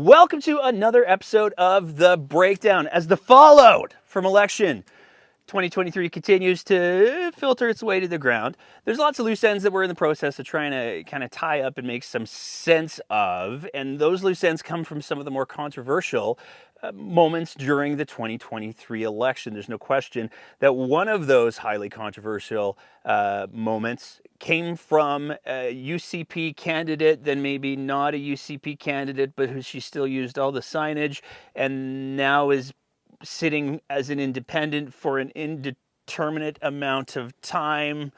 Welcome to another episode of The Breakdown. As the fallout from election 2023 continues to filter its way to the ground, there's lots of loose ends that we're in the process of trying to kind of tie up and make some sense of. And those loose ends come from some of the more controversial moments during the 2023 election. There's no question that one of those highly controversial moments came from a UCP candidate, then maybe not a UCP candidate, but who she still used all the signage and now is sitting as an independent for an indeterminate amount of time.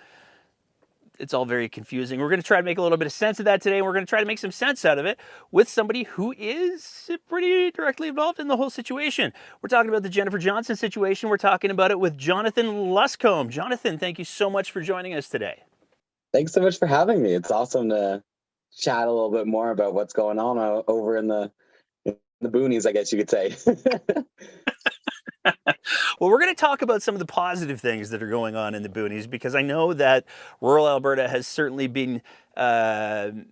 It's all very confusing. We're going to try to make a little bit of sense of that today, and we're going to try to make some sense out of it with somebody who is pretty directly involved in the whole situation. We're talking about the Jennifer Johnson situation. We're talking about it with Jonathan Luscombe. Jonathan, thank you so much for joining us today. Thanks so much for having me. It's awesome to chat a little bit more about what's going on over in the boonies, I guess you could say. Well, we're going to talk about some of the positive things that are going on in the boonies, because I know that rural Alberta has certainly been, in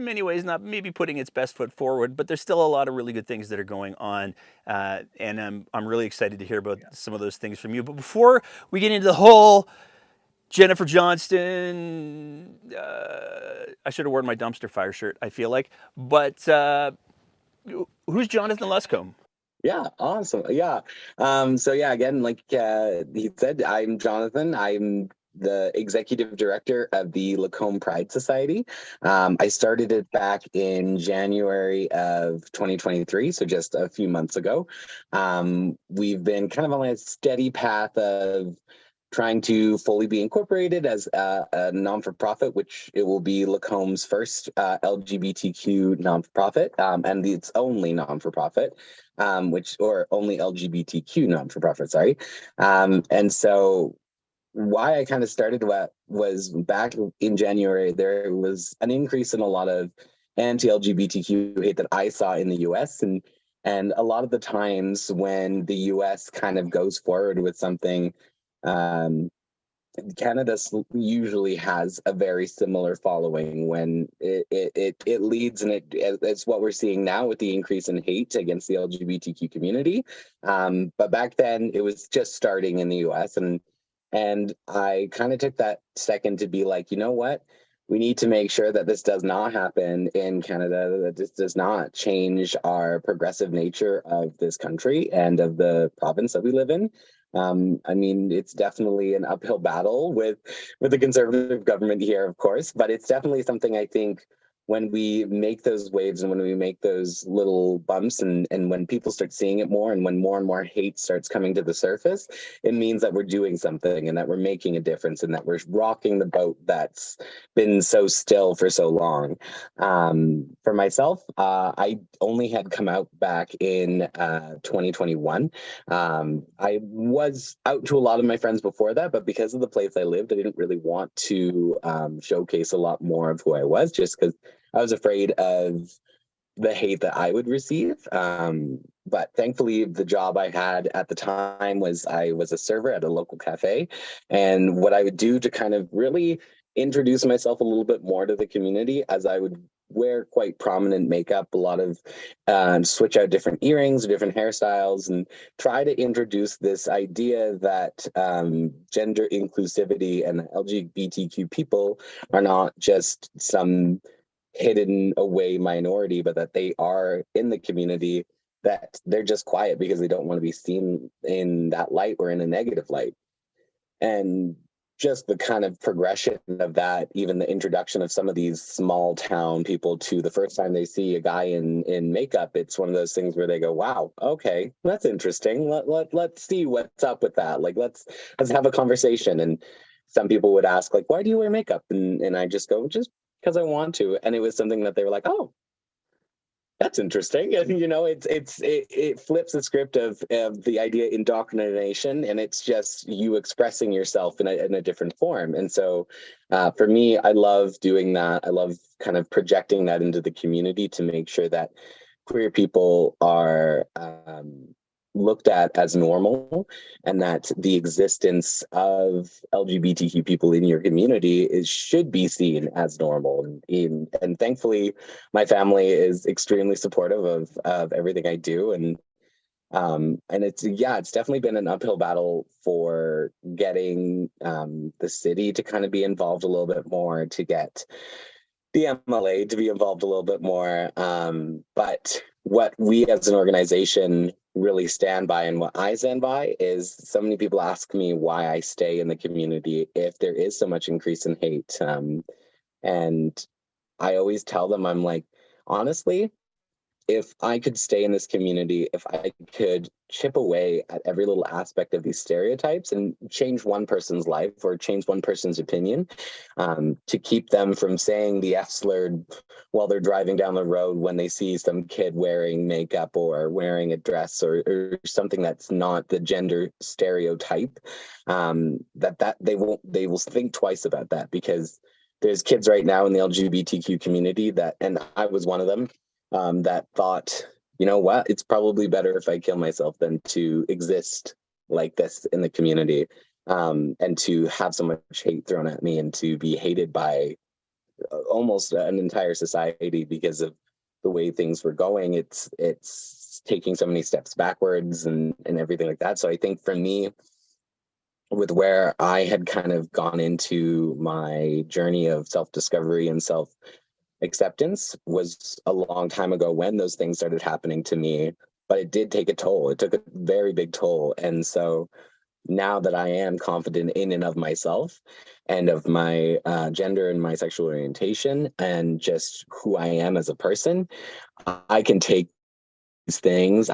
many ways, not maybe putting its best foot forward, but there's still a lot of really good things that are going on, and I'm really excited to hear about some of those things from you. But before we get into the whole Jennifer Johnston, I should have worn my dumpster fire shirt, I feel like, but who's Jonathan Luscombe? Yeah, awesome. Yeah. Again, like he said, I'm Jonathan. I'm the executive director of the Luscombe Pride Society. I started it back in January of 2023, so just a few months ago. We've been kind of on a steady path of trying to fully be incorporated as a non-for-profit, which it will be Luscombe's first LGBTQ non-for-profit, and its only non-for-profit, or only LGBTQ non-for-profit, sorry. And so why I kind of started what was back in January, there was an increase in a lot of anti-LGBTQ hate that I saw in the US. And a lot of the times when the US kind of goes forward with something, um, Canada usually has a very similar following when it leads, and it's what we're seeing now with the increase in hate against the LGBTQ community. But back then, it was just starting in the US, and I kind of took that second to be like, you know what? We need to make sure that this does not happen in Canada, that this does not change our progressive nature of this country and of the province that we live in. I mean, it's definitely an uphill battle with the conservative government here, of course, but it's definitely something I think when we make those waves and when we make those little bumps and when people start seeing it more and when more and more hate starts coming to the surface, it means that we're doing something and that we're making a difference and that we're rocking the boat that's been so still for so long. For myself, I only had come out back in 2021. I was out to a lot of my friends before that, but because of the place I lived, I didn't really want to showcase a lot more of who I was, just because I was afraid of the hate that I would receive. But thankfully, the job I had at the time was I was a server at a local cafe. And what I would do to kind of really introduce myself a little bit more to the community, as I would wear quite prominent makeup, a lot of switch out different earrings, different hairstyles, and try to introduce this idea that gender inclusivity and LGBTQ people are not just some hidden away minority, but that they are in the community, that they're just quiet because they don't want to be seen in that light or in a negative light. And just the kind of progression of that, even the introduction of some of these small town people to the first time they see a guy in makeup, it's one of those things where they go, wow, okay, that's interesting. Let's see what's up with that. Like, let's have a conversation. And some people would ask, like, why do you wear makeup? And I just go, just because I want to. And it was something that they were like, oh, that's interesting. And it flips the script of the idea indoctrination, and it's just you expressing yourself in a different form. And so for me, I love doing that. I love kind of projecting that into the community to make sure that queer people are looked at as normal, and that the existence of LGBTQ people in your community should be seen as normal. And thankfully, my family is extremely supportive of everything I do. And it's definitely been an uphill battle for getting the city to kind of be involved a little bit more, to get the MLA to be involved a little bit more. But what we as an organization really stand by, and what I stand by, is so many people ask me why I stay in the community if there is so much increase in hate. And I always tell them, I'm like, honestly, if I could stay in this community, if I could chip away at every little aspect of these stereotypes and change one person's life or change one person's opinion, to keep them from saying the F slur while they're driving down the road when they see some kid wearing makeup or wearing a dress, or something that's not the gender stereotype, that they will think twice about that, because there's kids right now in the LGBTQ community that, and I was one of them, that thought, you know what, it's probably better if I kill myself than to exist like this in the community, and to have so much hate thrown at me and to be hated by almost an entire society because of the way things were going. It's taking so many steps backwards and everything like that. So I think for me, with where I had kind of gone into my journey of self-discovery and self acceptance, was a long time ago when those things started happening to me, but it did take a toll. It took a very big toll. And so now that I am confident in and of myself and of my gender and my sexual orientation and just who I am as a person, I can take these things.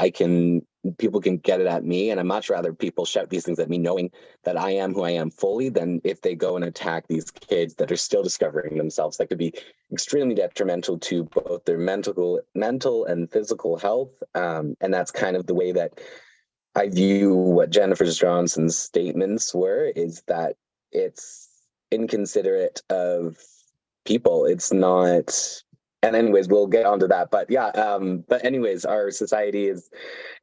People can get it at me, and I'd much rather people shout these things at me knowing that I am who I am fully, than if they go and attack these kids that are still discovering themselves. That could be extremely detrimental to both their mental and physical health. And that's kind of the way that I view what Jennifer Johnson's statements were, is that it's inconsiderate of people. It's not. And anyways, we'll get onto that. But yeah, but anyways, our society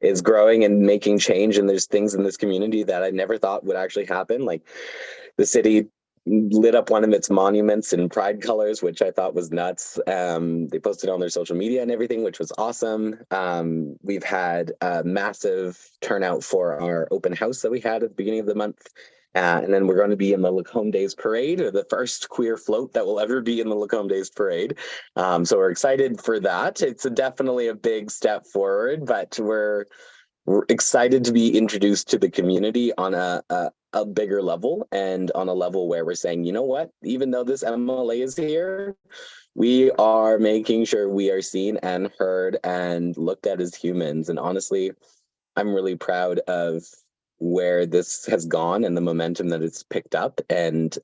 is growing and making change, and there's things in this community that I never thought would actually happen. Like, the city lit up one of its monuments in pride colors, which I thought was nuts. They posted on their social media and everything, which was awesome. We've had a massive turnout for our open house that we had at the beginning of the month. And then we're going to be in the Luscombe Days Parade, or the first queer float that will ever be in the Luscombe Days Parade. So we're excited for that. It's definitely a big step forward, but we're excited to be introduced to the community on a bigger level, and on a level where we're saying, you know what, even though this MLA is here, we are making sure we are seen and heard and looked at as humans. And honestly, I'm really proud of where this has gone and the momentum that it's picked up. And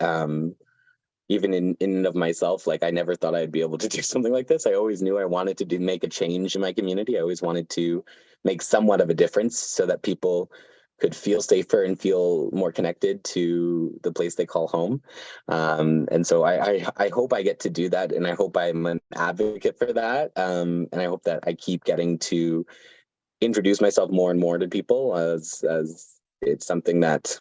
even in and of myself, like, I never thought I'd be able to do something like this. I always knew I wanted to make a change in my community. I always wanted to make somewhat of a difference so that people could feel safer and feel more connected to the place they call home. And so I hope I get to do that, and I hope I'm an advocate for that. And I hope that I keep getting to introduce myself more and more to people, as it's something that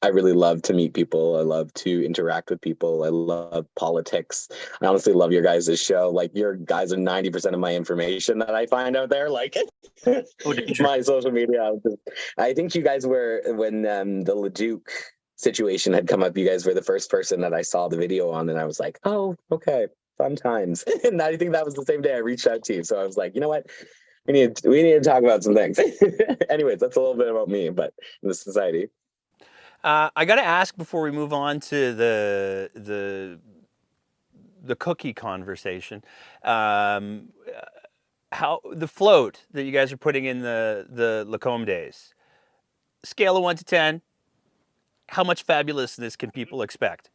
I really love to meet people. I love to interact with people. I love politics. I honestly love your guys' show. Like, your guys are 90% of my information that I find out there. Like, Oh, danger. my social media. I think you guys were, when the Leduc situation had come up, you guys were the first person that I saw the video on, and I was like, oh, okay, fun times. And I think that was the same day I reached out to you. So I was like, you know what? We need to talk about some things. Anyways, that's a little bit about me, but in the society. I got to ask before we move on to the cookie conversation. How the float that you guys are putting in the Lacombe Days, scale of 1 to 10, how much fabulousness can people expect?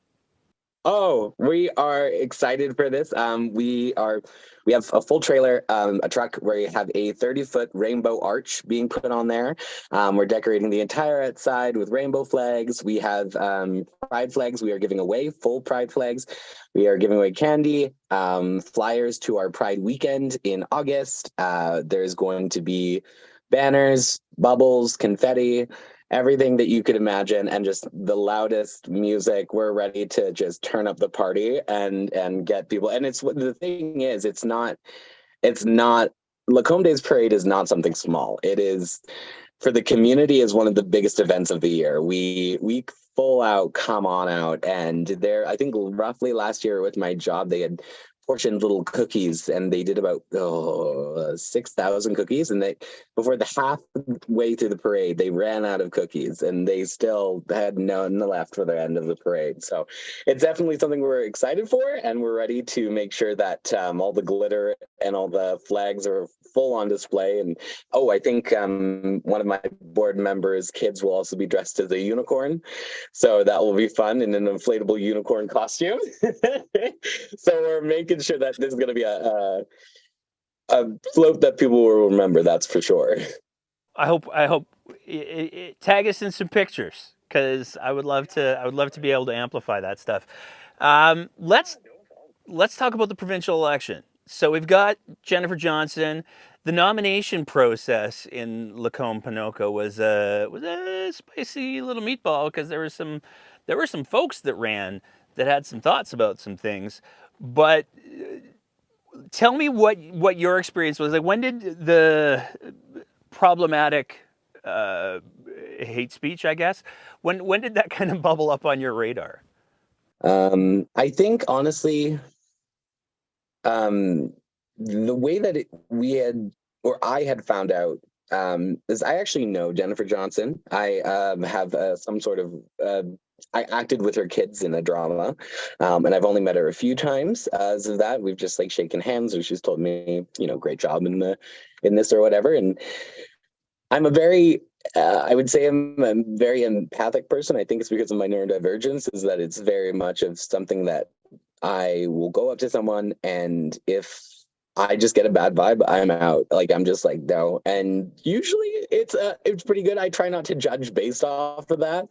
Oh, we are excited for this. We have a full trailer, a truck where you have a 30-foot rainbow arch being put on there. We're decorating the entire outside with rainbow flags. We have pride flags. We are giving away full pride flags. We are giving away candy, flyers to our Pride weekend in August. There's going to be banners, bubbles, confetti, everything that you could imagine, and just the loudest music. We're ready to just turn up the party and get people. And it's the thing is, it's not Lacombe Days Parade is not something small. It is for the community is one of the biggest events of the year. We full out come on out, and there I think roughly last year with my job they had portioned little cookies, and they did about 6,000 cookies, and they before the halfway through the parade they ran out of cookies, and they still had none left for the end of the parade. So it's definitely something we're excited for, and we're ready to make sure that all the glitter and all the flags are full on display. And I think one of my board members' kids will also be dressed as a unicorn. So that will be fun in an inflatable unicorn costume. So we're making sure that this is going to be a float that people will remember. That's for sure. I hope tag us in some pictures because I would love to be able to amplify that stuff. Let's talk about the provincial election. So we've got Jennifer Johnson. The nomination process in Lacombe Panoka was a spicy little meatball because there were some folks that ran that had some thoughts about some things. But tell me what your experience was like. When did the problematic hate speech, I guess, when did that kind of bubble up on your radar? I think honestly, the way that we had or I had found out is I actually know Jennifer Johnson. I have some sort of I acted with her kids in a drama, and I've only met her a few times. As of that, we've just like shaken hands, or she's told me, great job in this or whatever. And I'm a very I would say I'm a very empathic person. I think it's because of my neurodivergence, is that it's very much of something that I will go up to someone, and if I just get a bad vibe, I'm out. Like I'm just like no, and usually it's pretty good. I try not to judge based off of that.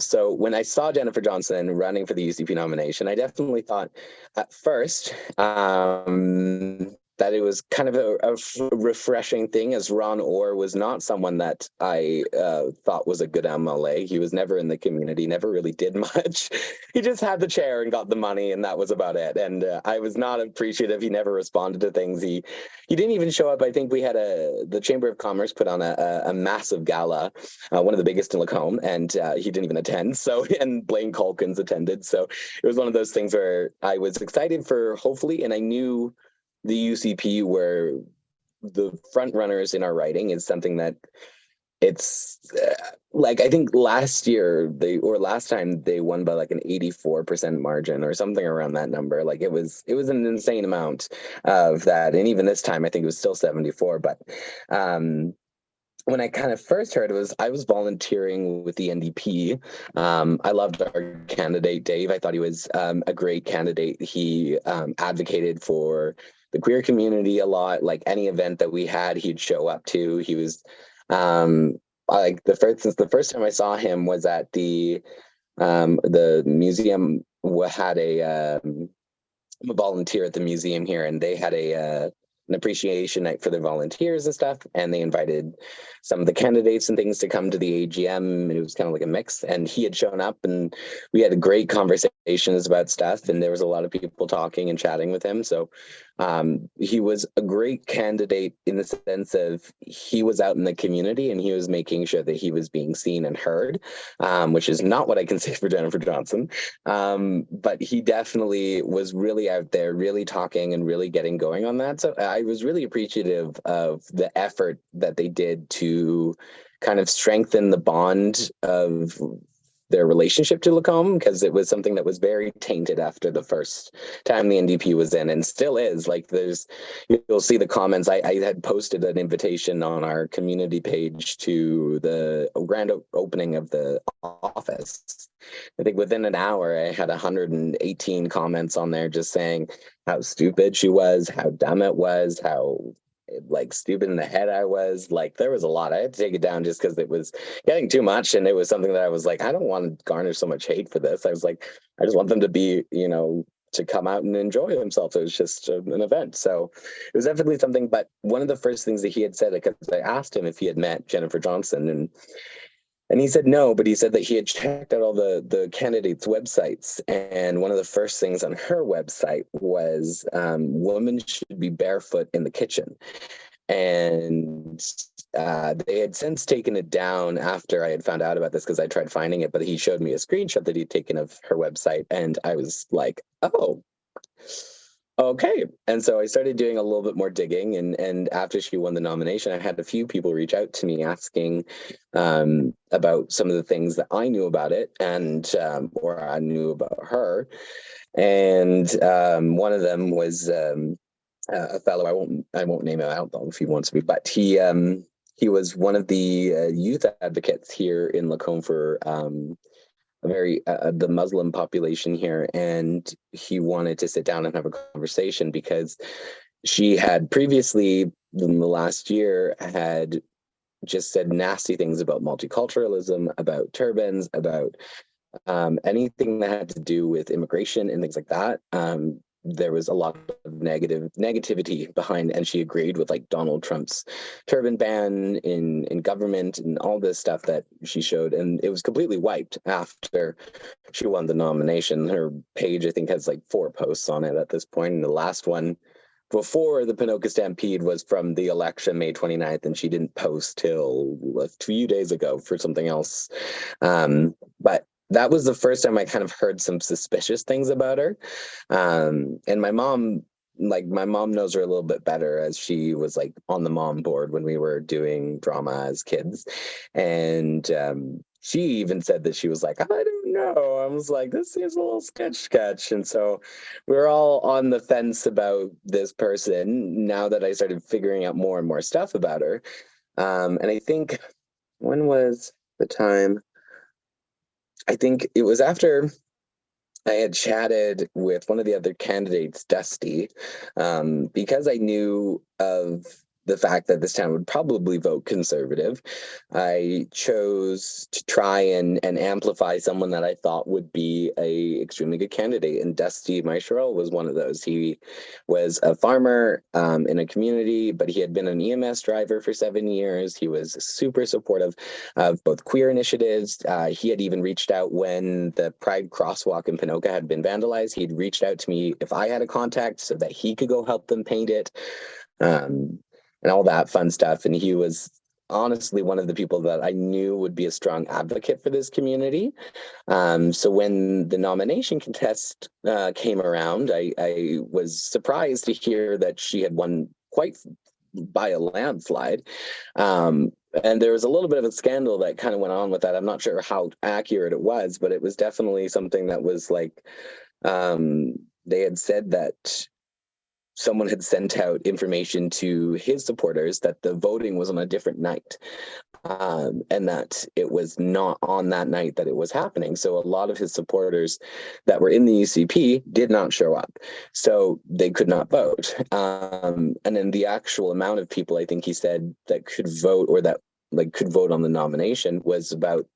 So when I saw Jennifer Johnson running for the UCP nomination, I definitely thought at first that it was kind of a refreshing thing, as Ron Orr was not someone that I thought was a good MLA. He was never in the community, never really did much. He just had the chair and got the money, and that was about it. And I was not appreciative. He never responded to things. He didn't even show up. I think we had the Chamber of Commerce put on a massive gala, one of the biggest in Lacombe, and he didn't even attend. So, and Blaine Culkins attended. So it was one of those things where I was excited for hopefully, and I knew the UCP were the front runners in our writing is something that it's like I think last time they won by like an 84% margin or something around that number. Like it was an insane amount of that, and even this time I think it was still 74. But when I kind of first heard it, I was volunteering with the NDP. I loved our candidate Dave. I thought he was a great candidate. He advocated for the queer community a lot. Like any event that we had, he'd show up to. He was like the first time I saw him was at the museum. Had I'm a volunteer at the museum here, and they had an appreciation night for the volunteers and stuff, and they invited some of the candidates and things to come to the AGM. It was kind of like a mix, and he had shown up, and we had great conversations about stuff, and there was a lot of people talking and chatting with him. So he was a great candidate in the sense of he was out in the community and he was making sure that he was being seen and heard, which is not what I can say for Jennifer Johnson. But he definitely was really out there, really talking and really getting going on that. So I was really appreciative of the effort that they did to kind of strengthen the bond of their relationship to Lacombe, because it was something that was very tainted after the first time the NDP was in, and still is. Like you'll see the comments. I had posted an invitation on our community page to the grand opening of the office. I think within an hour, I had 118 comments on there just saying how stupid she was, how dumb it was, how like stupid in the head I was. Like there was a lot. I had to take it down just because it was getting too much, and it was something that I was like, I don't want to garner so much hate for this. I was like, I just want them to be, to come out and enjoy himself. It was just an event. So it was definitely something. But one of the first things that he had said, because I asked him if he had met Jennifer Johnson, and he said no, but he said that he had checked out all the candidates' websites, and one of the first things on her website was women should be barefoot in the kitchen. And they had since taken it down after I had found out about this, because I tried finding it, but he showed me a screenshot that he'd taken of her website, and I was like, oh, okay. And so I started doing a little bit more digging, and after she won the nomination, I had a few people reach out to me asking about some of the things that I knew about it, and or I knew about her. And one of them was a fellow. I won't name him out though if he wants to be, but he was one of the youth advocates here in Lacombe for the Muslim population here, and he wanted to sit down and have a conversation because she had previously in the last year had just said nasty things about multiculturalism, about turbans, about anything that had to do with immigration and things like that. There was a lot of negativity behind, and she agreed with like Donald Trump's turban ban in government and all this stuff that she showed, and it was completely wiped after she won the nomination. Her page, I think, has like 4 posts on it at this point, and the last one before the Ponoka Stampede was from the election, May 29th, and she didn't post till a few days ago for something else. But that was the first time I kind of heard some suspicious things about her. And my mom knows her a little bit better, as she was like on the mom board when we were doing drama as kids. And she even said that she was like, I don't know. I was like, this seems a little sketch. And so we were all on the fence about this person now that I started figuring out more and more stuff about her. And I think, when was the time? I think it was after I had chatted with one of the other candidates, Dusty, because I knew of the fact that this town would probably vote conservative. I chose to try and amplify someone that I thought would be a extremely good candidate, and Dusty Maischerl was one of those. He was a farmer in a community, but he had been an EMS driver for 7 years. He was super supportive of both queer initiatives. He had even reached out when the Pride crosswalk in Ponoka had been vandalized. He'd reached out to me if I had a contact so that he could go help them paint it, and all that fun stuff. And he was honestly one of the people that I knew would be a strong advocate for this community. So when the nomination contest came around, I was surprised to hear that she had won quite by a landslide. And there was a little bit of a scandal that kind of went on with that. I'm not sure how accurate it was, but it was definitely something that was like, they had said that someone had sent out information to his supporters that the voting was on a different night, and that it was not on that night that it was happening. So a lot of his supporters that were in the UCP did not show up, so they could not vote. And then the actual amount of people, I think he said, that could vote, or that like could vote on the nomination, was about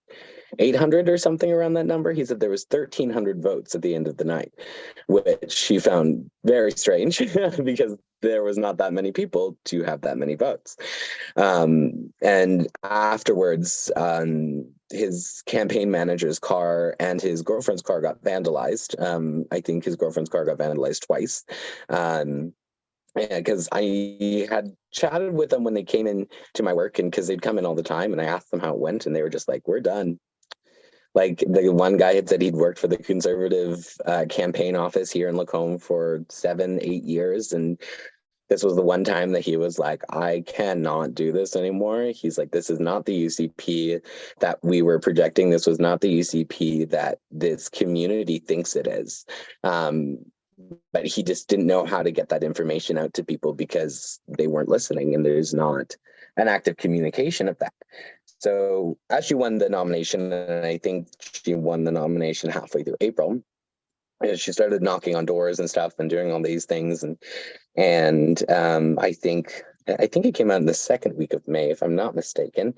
800 or something around that number. He said there was 1,300 votes at the end of the night, which he found very strange because there was not that many people to have that many votes. And afterwards, his campaign manager's car and his girlfriend's car got vandalized. I think his girlfriend's car got vandalized twice. Yeah, because I had chatted with them when they came in to my work, and because they'd come in all the time, and I asked them how it went, and they were just like, we're done. Like the one guy had said he'd worked for the conservative campaign office here in Lacombe for 7-8 years, and this was the one time that he was like, I cannot do this anymore. He's like, this is not the UCP that we were projecting. This was not the UCP that this community thinks it is. But he just didn't know how to get that information out to people because they weren't listening, and there's not an active communication of that. So as she won the nomination, and I think she won the nomination halfway through April, she started knocking on doors and stuff and doing all these things. And I think it came out in the second week of May, if I'm not mistaken.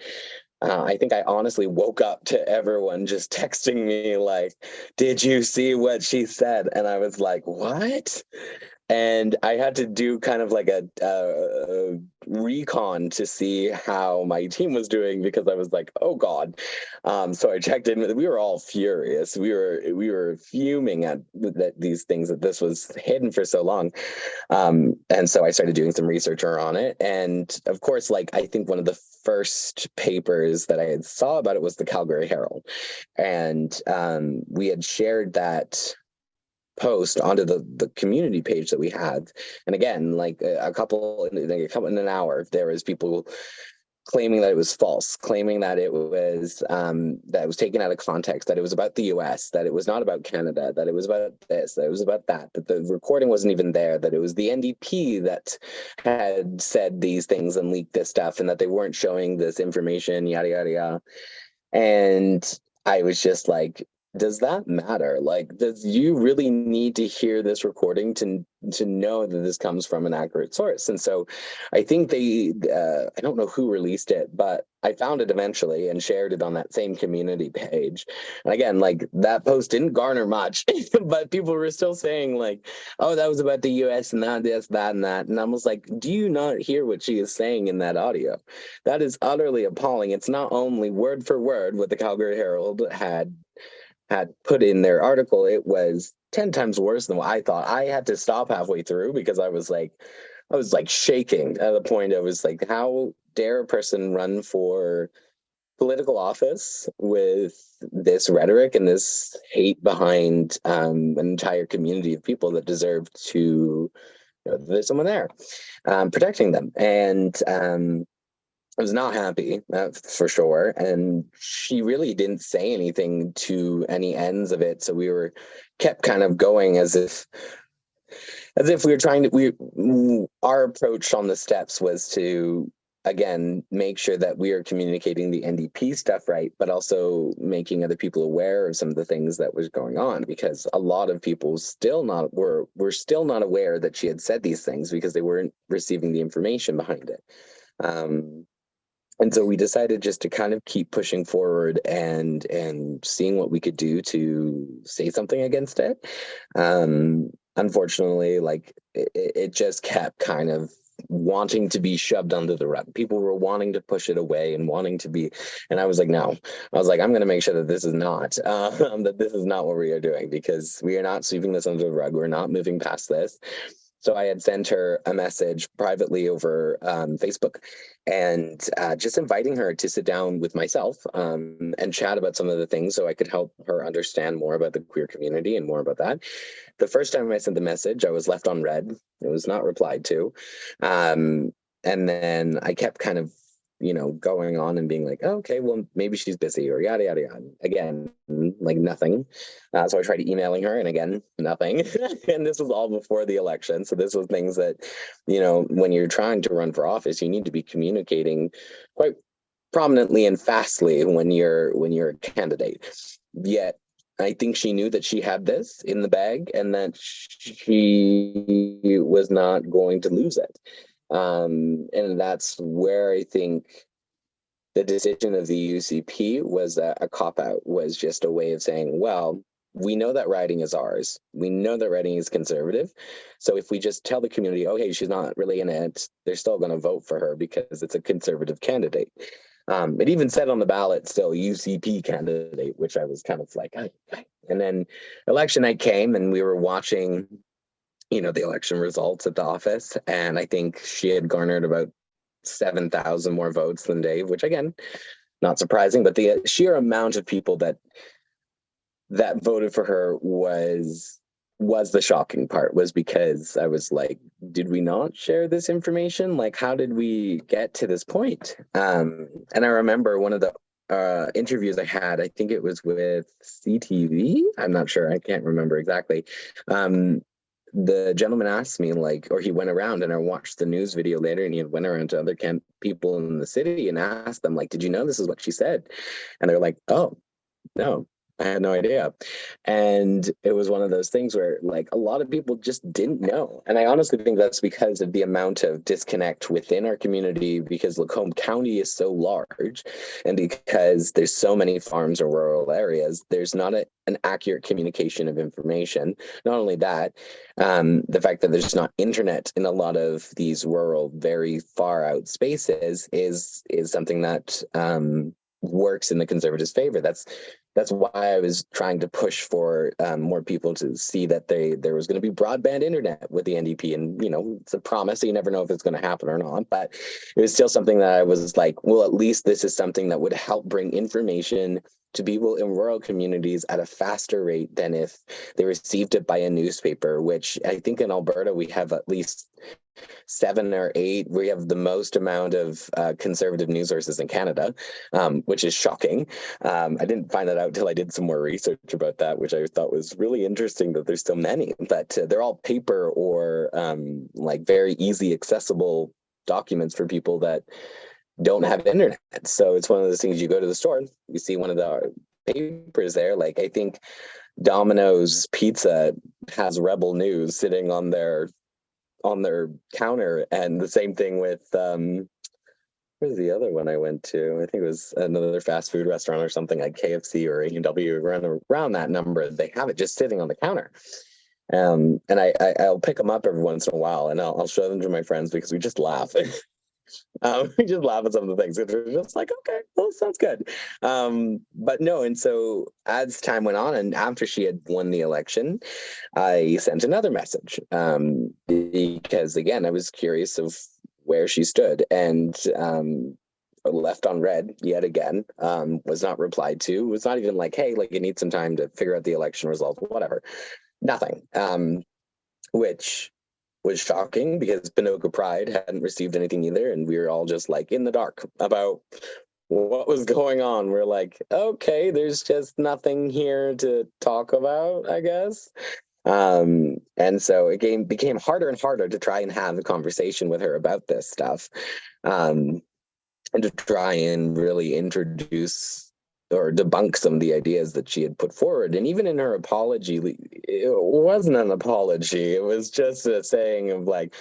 I think I honestly woke up to everyone just texting me like, "Did you see what she said?" And I was like, "What?" And I had to do kind of like a recon to see how my team was doing, because I was like, oh God. So I checked in. We were all furious. We were fuming at these things, that this was hidden for so long. And so I started doing some research on it. And of course, like, I think one of the first papers that I had saw about it was the Calgary Herald. And we had shared that post onto the community page that we had. And again, like in an hour, there was people claiming that it was false, claiming that it was taken out of context, that it was about the US, that it was not about Canada, that it was about this, that it was about that the recording wasn't even there, that it was the NDP that had said these things and leaked this stuff, and that they weren't showing this information, yada yada yada. And I was just like, does that matter? Like, does you really need to hear this recording to know that this comes from an accurate source? And so I think I don't know who released it, but I found it eventually and shared it on that same community page. And again, like, that post didn't garner much, but people were still saying like, oh, that was about the US and that, this, that, and that. And I was like, do you not hear what she is saying in that audio? That is utterly appalling. It's not only word for word what the Calgary Herald had put in their article, it was 10 times worse than what I thought. I had to stop halfway through because I was like shaking at the point. I was like, how dare a person run for political office with this rhetoric and this hate behind an entire community of people that deserve to, there's someone there protecting them. And I was not happy, for sure. And she really didn't say anything to any ends of it. So we were kept kind of going as if we were trying to, our approach on the steps was to, again, make sure that we are communicating the NDP stuff right, but also making other people aware of some of the things that was going on, because a lot of people were still not aware that she had said these things because they weren't receiving the information behind it. And so we decided just to kind of keep pushing forward and seeing what we could do to say something against it. Unfortunately, like, it just kept kind of wanting to be shoved under the rug. People were wanting to push it away and wanting to be, and I was like, no. I was like, I'm going to make sure that this is not that this is not what we are doing, because we are not sweeping this under the rug. We're not moving past this. So I had sent her a message privately over Facebook, and just inviting her to sit down with myself and chat about some of the things, so I could help her understand more about the queer community and more about that. The first time I sent the message, I was left on read. It was not replied to. And then I kept kind of, going on and being like, oh, okay, well, maybe she's busy, or yada, yada, yada. Again, like, nothing. So I tried emailing her, and again, nothing. And this was all before the election. So this was things that, when you're trying to run for office, you need to be communicating quite prominently and fastly when you're a candidate. Yet I think she knew that she had this in the bag and that she was not going to lose it. And that's where I think the decision of the UCP was a cop out, was just a way of saying, well, we know that riding is ours. We know that riding is conservative. So if we just tell the community, oh, hey, she's not really in it, they're still going to vote for her because it's a conservative candidate. It even said on the ballot still UCP candidate, which I was kind of like, okay. And then election night came and we were watching, the election results at the office. And I think she had garnered about 7,000 more votes than Dave, which, again, not surprising, but the sheer amount of people that voted for her was the shocking part, was because I was like, did we not share this information? Like, how did we get to this point? And I remember one of the interviews I had, I think it was with CTV. I'm not sure. I can't remember exactly. The gentleman asked me, like, or he went around, and I watched the news video later, and he went around to other people in the city and asked them, like, did you know this is what she said? And they're like, oh, no, I had no idea. And it was one of those things where like a lot of people just didn't know. And I honestly think that's because of the amount of disconnect within our community, because Lacombe County is so large and because there's so many farms or rural areas, there's not an accurate communication of information. Not only that, the fact that there's not internet in a lot of these rural, very far out spaces is something that works in the Conservatives' favor. That's why I was trying to push for more people to see that there was going to be broadband internet with the NDP. And, you know, it's a promise, so you never know if it's going to happen or not. But it was still something that I was like, well, at least this is something that would help bring information to people in rural communities at a faster rate than if they received it by a newspaper, which I think in Alberta we have at least 7 or 8. We have the most amount of conservative news sources in Canada, which is shocking. I didn't find that out till I did some more research about that, which I thought was really interesting that there's so many, but they're all paper or like very easy accessible documents for people that don't have internet. So it's one of those things, you go to the store, you see one of the papers there, like I think Domino's Pizza has Rebel News sitting on their counter, and the same thing with where's the other one I went to? I think it was another fast food restaurant or something like KFC or A&W, around that number. They have it just sitting on the counter. And I'll pick them up every once in a while, and I'll show them to my friends because we just laugh. We just laugh at some of the things. They're just like, okay, well, sounds good. But no, and so as time went on, and after she had won the election, I sent another message because, again, I was curious of where she stood, and left on red yet again. Was not replied to. Was not even like, hey, like you need some time to figure out the election results, whatever. Nothing. Which was shocking because Pinoca Pride hadn't received anything either, and we were all just like in the dark about what was going on. We're like, okay, there's just nothing here to talk about, I guess. And so it became harder and harder to try and have a conversation with her about this stuff, and to try and really introduce or debunk some of the ideas that she had put forward. And even in her apology, it wasn't an apology. It was just a saying of like,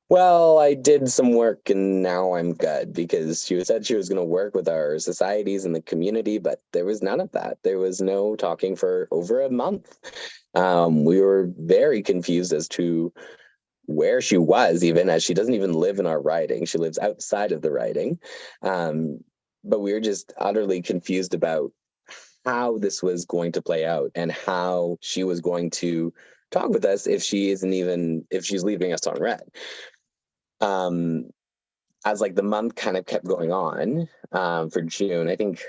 well, I did some work and now I'm good, because she said she was going to work with our societies in the community, but there was none of that. There was no talking for over a month. We were very confused as to where she was, even as she doesn't even live in our riding. She lives outside of the riding. But we were just utterly confused about how this was going to play out and how she was going to talk with us if she's leaving us on red. As like the month kind of kept going on, for June, I think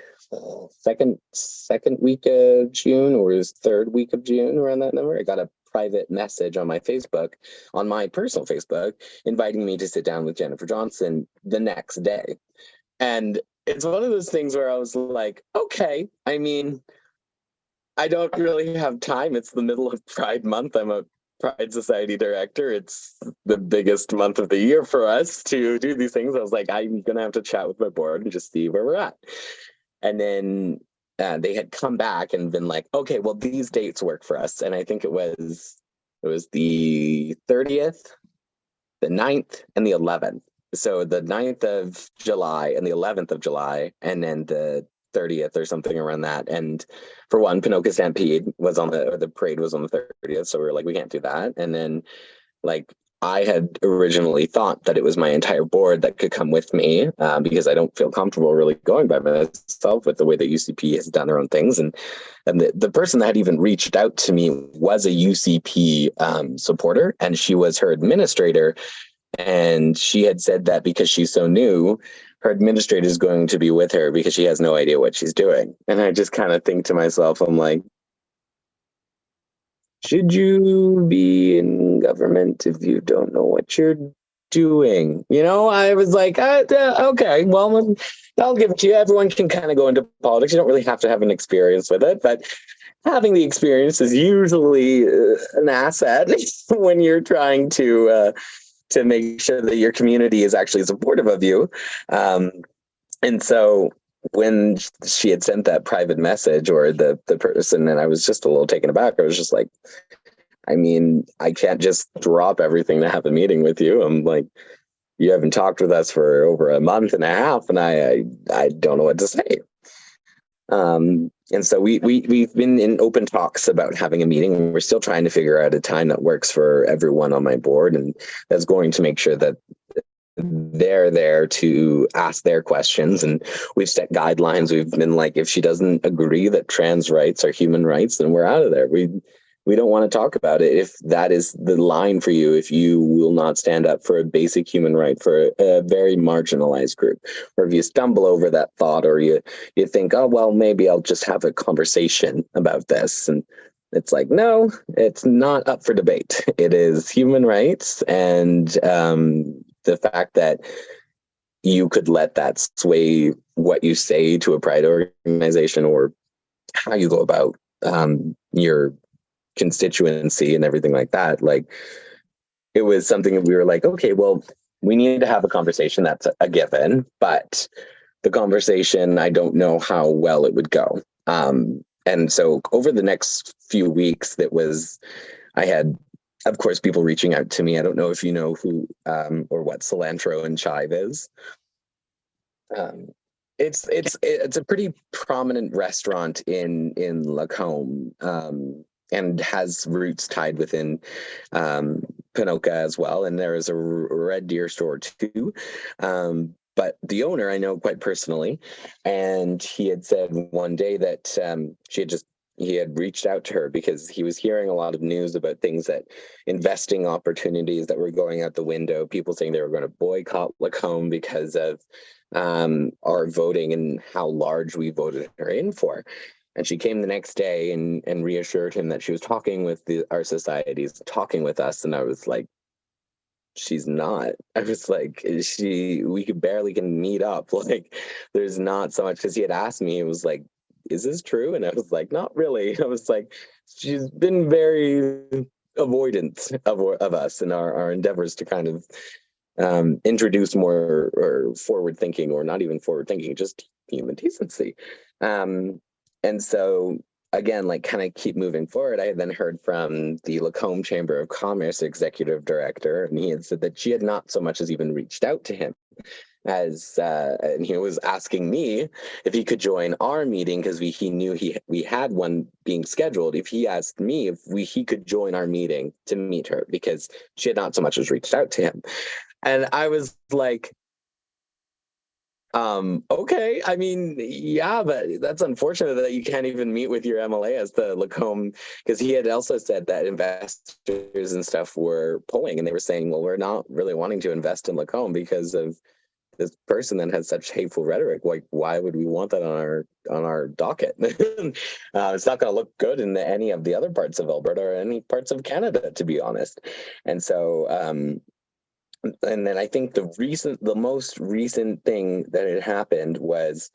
second week of June or third week of June, around that number, I got a private message on my Facebook, on my personal Facebook, inviting me to sit down with Jennifer Johnson the next day. And it's one of those things where I was like, okay, I mean, I don't really have time. It's the middle of Pride Month. I'm a Pride Society director. It's the biggest month of the year for us to do these things. I was like, I'm going to have to chat with my board and just see where we're at. And then they had come back and been like, okay, well, these dates work for us. And I think it was the 30th, the 9th, and the 11th. So the 9th of July and the 11th of July, and then the 30th or something around that. And for one, Pinoca Stampede was the parade was on the 30th. So we were like, we can't do that. And then like, I had originally thought that it was my entire board that could come with me, because I don't feel comfortable really going by myself with the way that UCP has done their own things. And the person that had even reached out to me was a UCP supporter, and she was her administrator. And she had said that because she's so new, her administrator is going to be with her because she has no idea what she's doing. And I just kind of think to myself, I'm like, should you be in government if you don't know what you're doing? You know, I was like, okay, well, I'll give it to you. Everyone can kind of go into politics. You don't really have to have an experience with it, but having the experience is usually an asset when you're trying to make sure that your community is actually supportive of you. And so when she had sent that private message, or the person, and I was just a little taken aback. I was just like, I mean, I can't just drop everything to have a meeting with you. I'm like, you haven't talked with us for over a month and a half, and I don't know what to say. And so we've been in open talks about having a meeting. We're still trying to figure out a time that works for everyone on my board, and that's going to make sure that they're there to ask their questions. And we've set guidelines. We've been like, if she doesn't agree that trans rights are human rights, then we're out of there. We don't want to talk about it. If that is the line for you, if you will not stand up for a basic human right for a very marginalized group, or if you stumble over that thought, or you think, oh, well, maybe I'll just have a conversation about this. And it's like, no, it's not up for debate. It is human rights. And the fact that you could let that sway what you say to a pride organization, or how you go about your constituency and everything like that, like, it was something that we were like, okay, well, we need to have a conversation. That's a given, but the conversation, I don't know how well it would go. And so over the next few weeks, I had, of course, people reaching out to me. I don't know if you know who or what Cilantro and Chive is. It's a pretty prominent restaurant in Lacombe, and has roots tied within Pinoca as well. And there is a Red Deer store too. But the owner I know quite personally, and he had said one day that he had reached out to her because he was hearing a lot of news about things, that investing opportunities that were going out the window, people saying they were going to boycott Lacombe because of our voting and how large we voted her in for. And she came the next day and reassured him that she was talking with our societies, talking with us. And I was like, she's not. I was like, we could barely can meet up. Like, there's not so much, because he had asked me, it was like, is this true? And I was like, not really. I was like, she's been very avoidant of us and our endeavors to kind of introduce more or forward thinking, or not even forward thinking, just human decency. And so again, like, kind of keep moving forward. I had then heard from the Lacombe Chamber of Commerce executive director, and he had said that she had not so much as even reached out to him, and he was asking me if he could join our meeting, because he knew we had one being scheduled. If he asked me if he could join our meeting to meet her, because she had not so much as reached out to him. And I was like, okay, I mean, yeah, but that's unfortunate that you can't even meet with your MLA as the Lacombe, because he had also said that investors and stuff were pulling, and they were saying, well, we're not really wanting to invest in Lacombe because of this person that has such hateful rhetoric. Like, why would we want that on our docket? It's not going to look good in any of the other parts of Alberta or any parts of Canada, to be honest. And so, and then I think the most recent thing that had happened was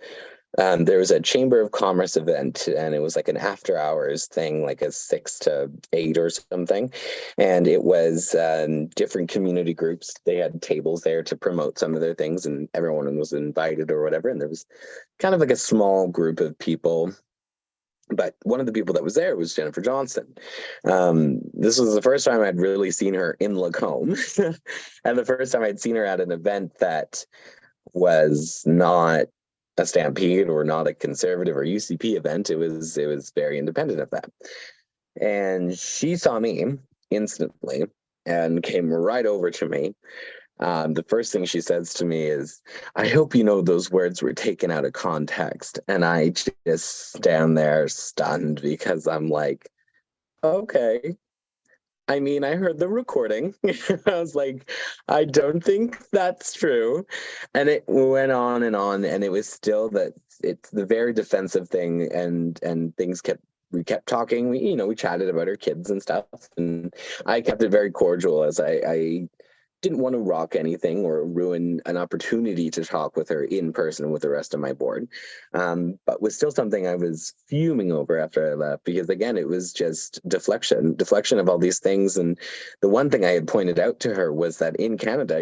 there was a Chamber of Commerce event, and it was like an after hours thing, like a 6 to 8 or something. And it was different community groups. They had tables there to promote some of their things, and everyone was invited or whatever. And there was kind of like a small group of people. But one of the people that was there was Jennifer Johnson. This was the first time I'd really seen her in Lacombe, and the first time I'd seen her at an event that was not a Stampede or not a conservative or UCP event. It was very independent of that. And she saw me instantly and came right over to me. The first thing she says to me is, I hope you know those words were taken out of context. And I just stand there stunned, because I'm like, okay. I mean, I heard the recording. I was like, I don't think that's true. And it went on, and it was still that it's the very defensive thing, and we kept talking. We chatted about her kids and stuff, and I kept it very cordial, as I didn't want to rock anything or ruin an opportunity to talk with her in person with the rest of my board. But was still something I was fuming over after I left, because again, it was just deflection of all these things. And the one thing I had pointed out to her was that in Canada,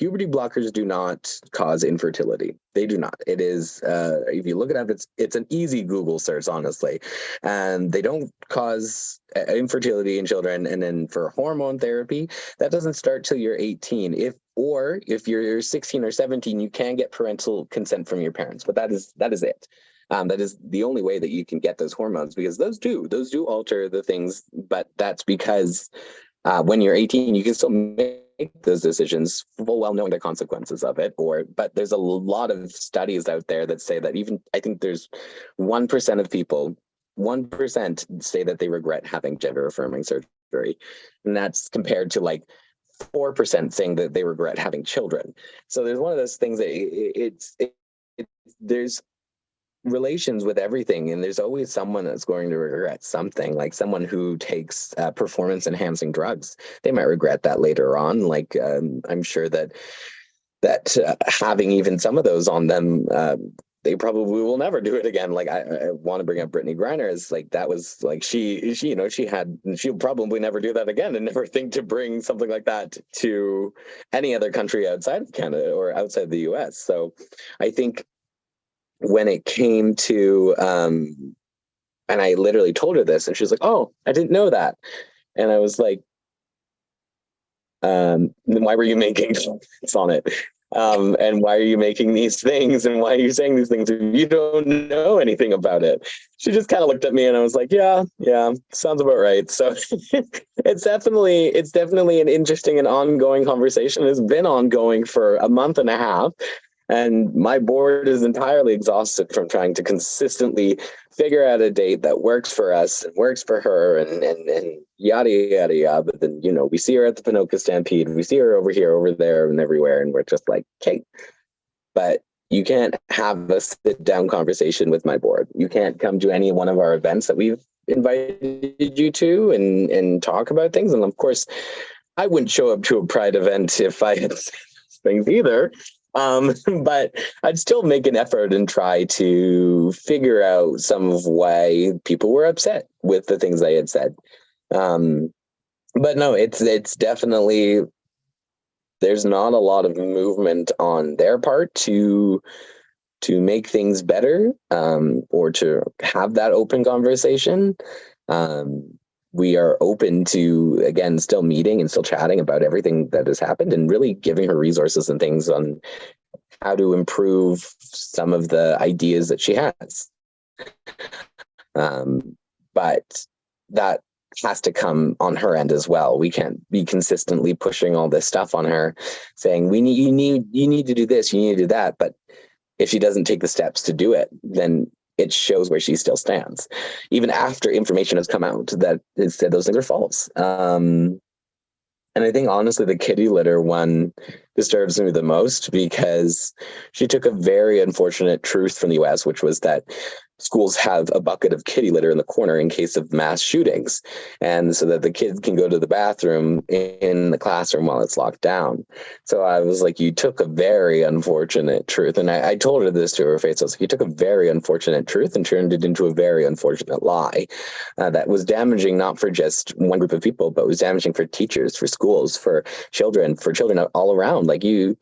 puberty blockers do not cause infertility. They do not. It is, if you look it up, it's an easy Google search, honestly. And they don't cause infertility in children. And then for hormone therapy, that doesn't start till you're 18. If you're 16 or 17, you can get parental consent from your parents, but that is it. That is the only way that you can get those hormones, because those do alter the things, but that's because when you're 18, you can still make those decisions full well knowing the consequences of it. But there's a lot of studies out there that say that even, I think there's 1% of people, 1% say that they regret having gender affirming surgery. And that's compared to like 4% saying that they regret having children. So there's one of those things that there's relations with everything, and there's always someone that's going to regret something. Like someone who takes performance enhancing drugs, they might regret that later on. Like I'm sure that having even some of those on them, they probably will never do it again. Like I want to bring up Brittany Griner, as like that was like she'll probably never do that again, and never think to bring something like that to any other country outside of Canada or outside the US. So I think when it came to, and I literally told her this, and she was like, "Oh, I didn't know that." And I was like, then why were you making comments on it? And why are you making these things? And why are you saying these things if you don't know anything about it? She just kind of looked at me, and I was like, yeah, sounds about right. So it's definitely an interesting and ongoing conversation. It's been ongoing for a month and a half. And my board is entirely exhausted from trying to consistently figure out a date that works for us and works for her, and yada, yada, yada. But then, we see her at the Pinoka Stampede. We see her over here, over there, and everywhere. And we're just like, okay. But you can't have a sit-down conversation with my board. You can't come to any one of our events that we've invited you to and talk about things. And of course, I wouldn't show up to a Pride event if I had said those things either. But I'd still make an effort and try to figure out some of why people were upset with the things I had said. But no, it's definitely, there's not a lot of movement on their part to make things better, or to have that open conversation. We are open to, again, still meeting and still chatting about everything that has happened, and really giving her resources and things on how to improve some of the ideas that she has. But that has to come on her end as well. We can't be consistently pushing all this stuff on her, saying you need to do this, you need to do that. But if she doesn't take the steps to do it, then it shows where she still stands, even after information has come out that it said those things are false. And I think, honestly, the kitty litter one disturbs me the most, because she took a very unfortunate truth from the US, which was that schools have a bucket of kitty litter in the corner in case of mass shootings, and so that the kids can go to the bathroom in the classroom while it's locked down. So I was like, you took a very unfortunate truth, and I told her this to her face. I was like, you took a very unfortunate truth and turned it into a very unfortunate lie that was damaging not for just one group of people, but was damaging for teachers, for schools, for children all around. Like you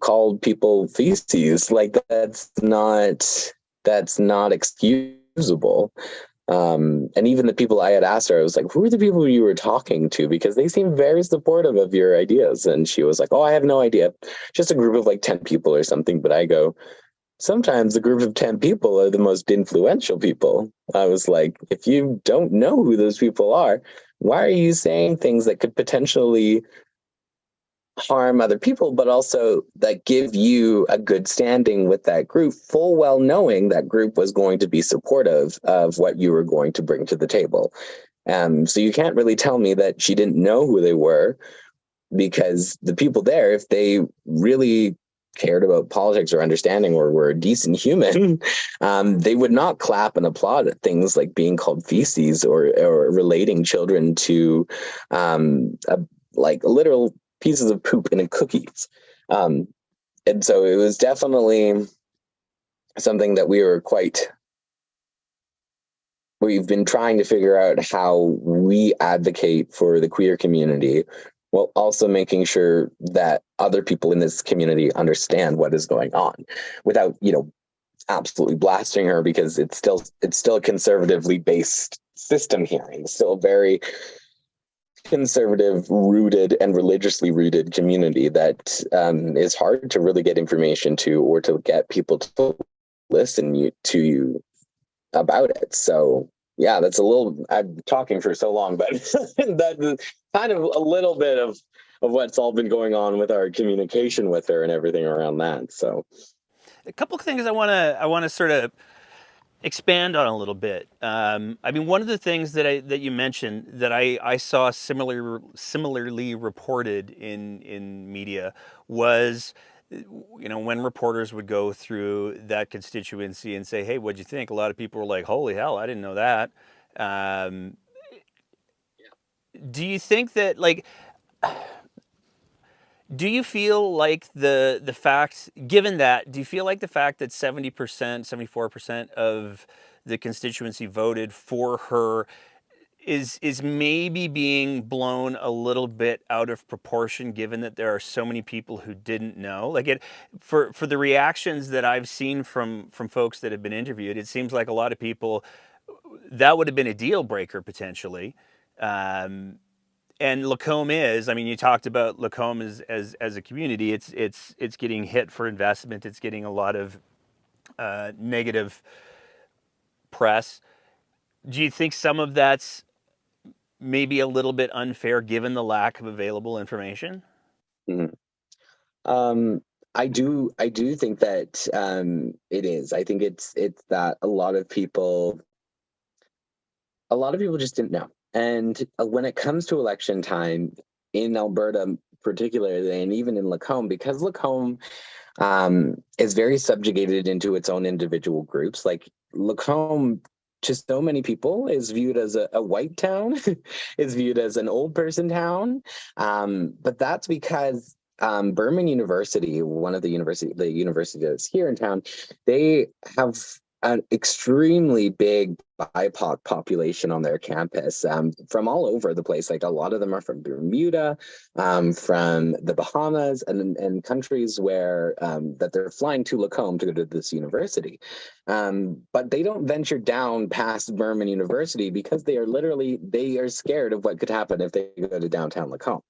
called people feces. Like that's not excusable. And even the people I had asked her, I was like, who are the people you were talking to? Because they seem very supportive of your ideas. And she was like, oh, I have no idea. Just a group of like 10 people or something. But I go, sometimes a group of 10 people are the most influential people. I was like, if you don't know who those people are, why are you saying things that could potentially harm other people, but also that give you a good standing with that group, full well knowing that group was going to be supportive of what you were going to bring to the table? So you can't really tell me that she didn't know who they were, because the people there, if they really cared about politics or understanding or were a decent human, they would not clap and applaud at things like being called feces or relating children to like literal pieces of poop in cookies. And so it was definitely something that we've been trying to figure out how we advocate for the queer community Well, also making sure that other people in this community understand what is going on without, absolutely blasting her, because it's still a conservatively based system here. It's still a very conservative rooted and religiously rooted community that is hard to really get information to, or to get people to to you about it. So yeah, that's a little, I'm talking for so long, but that's kind of a little bit of what's all been going on with our communication with her and everything around that. So A couple of things I want to sort of expand on a little bit. I mean, one of the things that you mentioned that I saw similarly reported in media was, when reporters would go through that constituency and say, "Hey, what'd you think?" A lot of people were like, "Holy hell, I didn't know that." Um, do you think that, like, do you feel like the fact, given that, do you feel like the fact that 70%, 74% of the constituency voted for her is maybe being blown a little bit out of proportion, given that there are so many people who didn't know? Like, for the reactions that I've seen from folks that have been interviewed, it seems like a lot of people, that would have been a deal breaker potentially. Um, and Lacombe is, I mean, you talked about Lacombe as a community. It's getting hit for investment. It's getting a lot of negative press. Do you think some of that's maybe a little bit unfair given the lack of available information? mhm. um, I do think that it is. I think it's that a lot of people just didn't know. And when it comes to election time in Alberta, particularly, and even in Lacombe, because Lacombe is very subjugated into its own individual groups. Like Lacombe, to so many people, is viewed as a white town, is viewed as an old person town. But that's because Burman University, one of the university that's here in town, they have an extremely big BIPOC population on their campus, from all over the place. Like a lot of them are from Bermuda, from the Bahamas, and countries where that they're flying to Lacombe to go to this university. But they don't venture down past Burman University because they are scared of what could happen if they go to downtown Lacombe.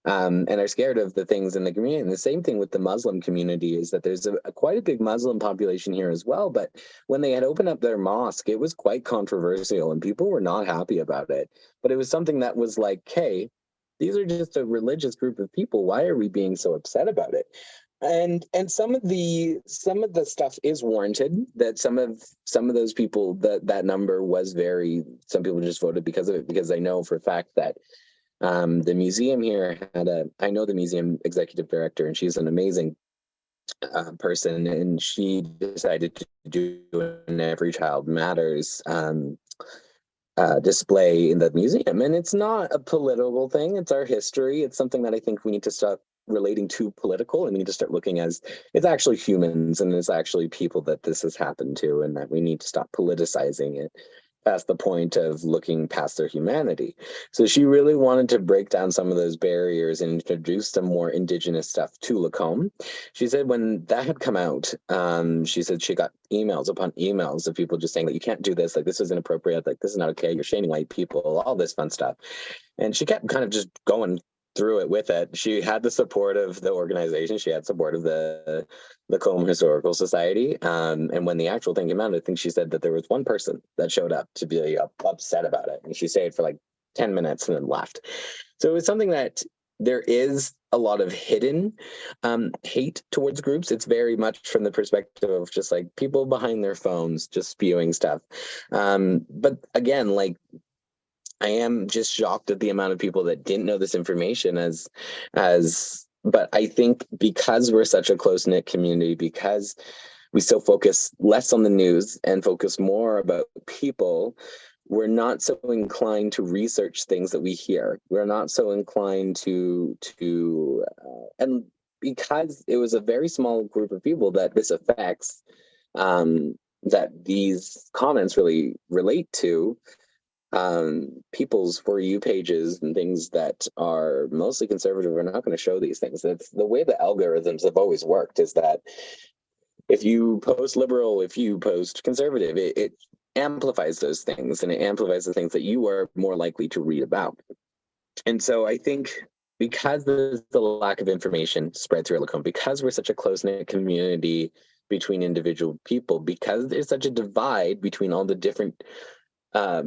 And are scared of the things in the community. And the same thing with the Muslim community is that there's quite a big Muslim population here as well. But when they had opened up their mosque, it was quite controversial and people were not happy about it. But it was something that was like, hey, these are just a religious group of people. Why are we being so upset about it? And some of the stuff is warranted. That some of those people, that number was very, some people just voted because of it, because I know for a fact that the museum here I know the museum executive director, and she's an amazing person, and she decided to do an Every Child Matters display in the museum. And it's not a political thing, it's our history. It's something that I think we need to stop relating to political, and we need to start looking as it's actually humans, and it's actually people that this has happened to, and that we need to stop politicizing it past the point of looking past their humanity. So she really wanted to break down some of those barriers and introduce some more indigenous stuff to Lacombe. She said when that had come out, she said she got emails upon emails of people just saying that you can't do this, like this is inappropriate, like this is not okay, you're shaming white people, all this fun stuff. And she kept kind of just going through it with it. She had the support of the organization. She had support of the Combe Historical Society. And when the actual thing came out, I think she said that there was one person that showed up to be upset about it, and she stayed for like 10 minutes and then left. So it was something that there is a lot of hidden hate towards groups. It's very much from the perspective of just like people behind their phones just spewing stuff. But again, like I am just shocked at the amount of people that didn't know this information but I think because we're such a close knit community, because we still focus less on the news and focus more about people, we're not so inclined to research things that we hear. We're not so inclined and because it was a very small group of people that this affects, that these comments really relate to, people's For You pages and things that are mostly conservative are not going to show these things. That's the way the algorithms have always worked, is that if you post liberal, if you post conservative, it amplifies those things, and it amplifies the things that you are more likely to read about. And so I think because there's the lack of information spread through Lacombe, because we're such a close knit community between individual people, because there's such a divide between all the different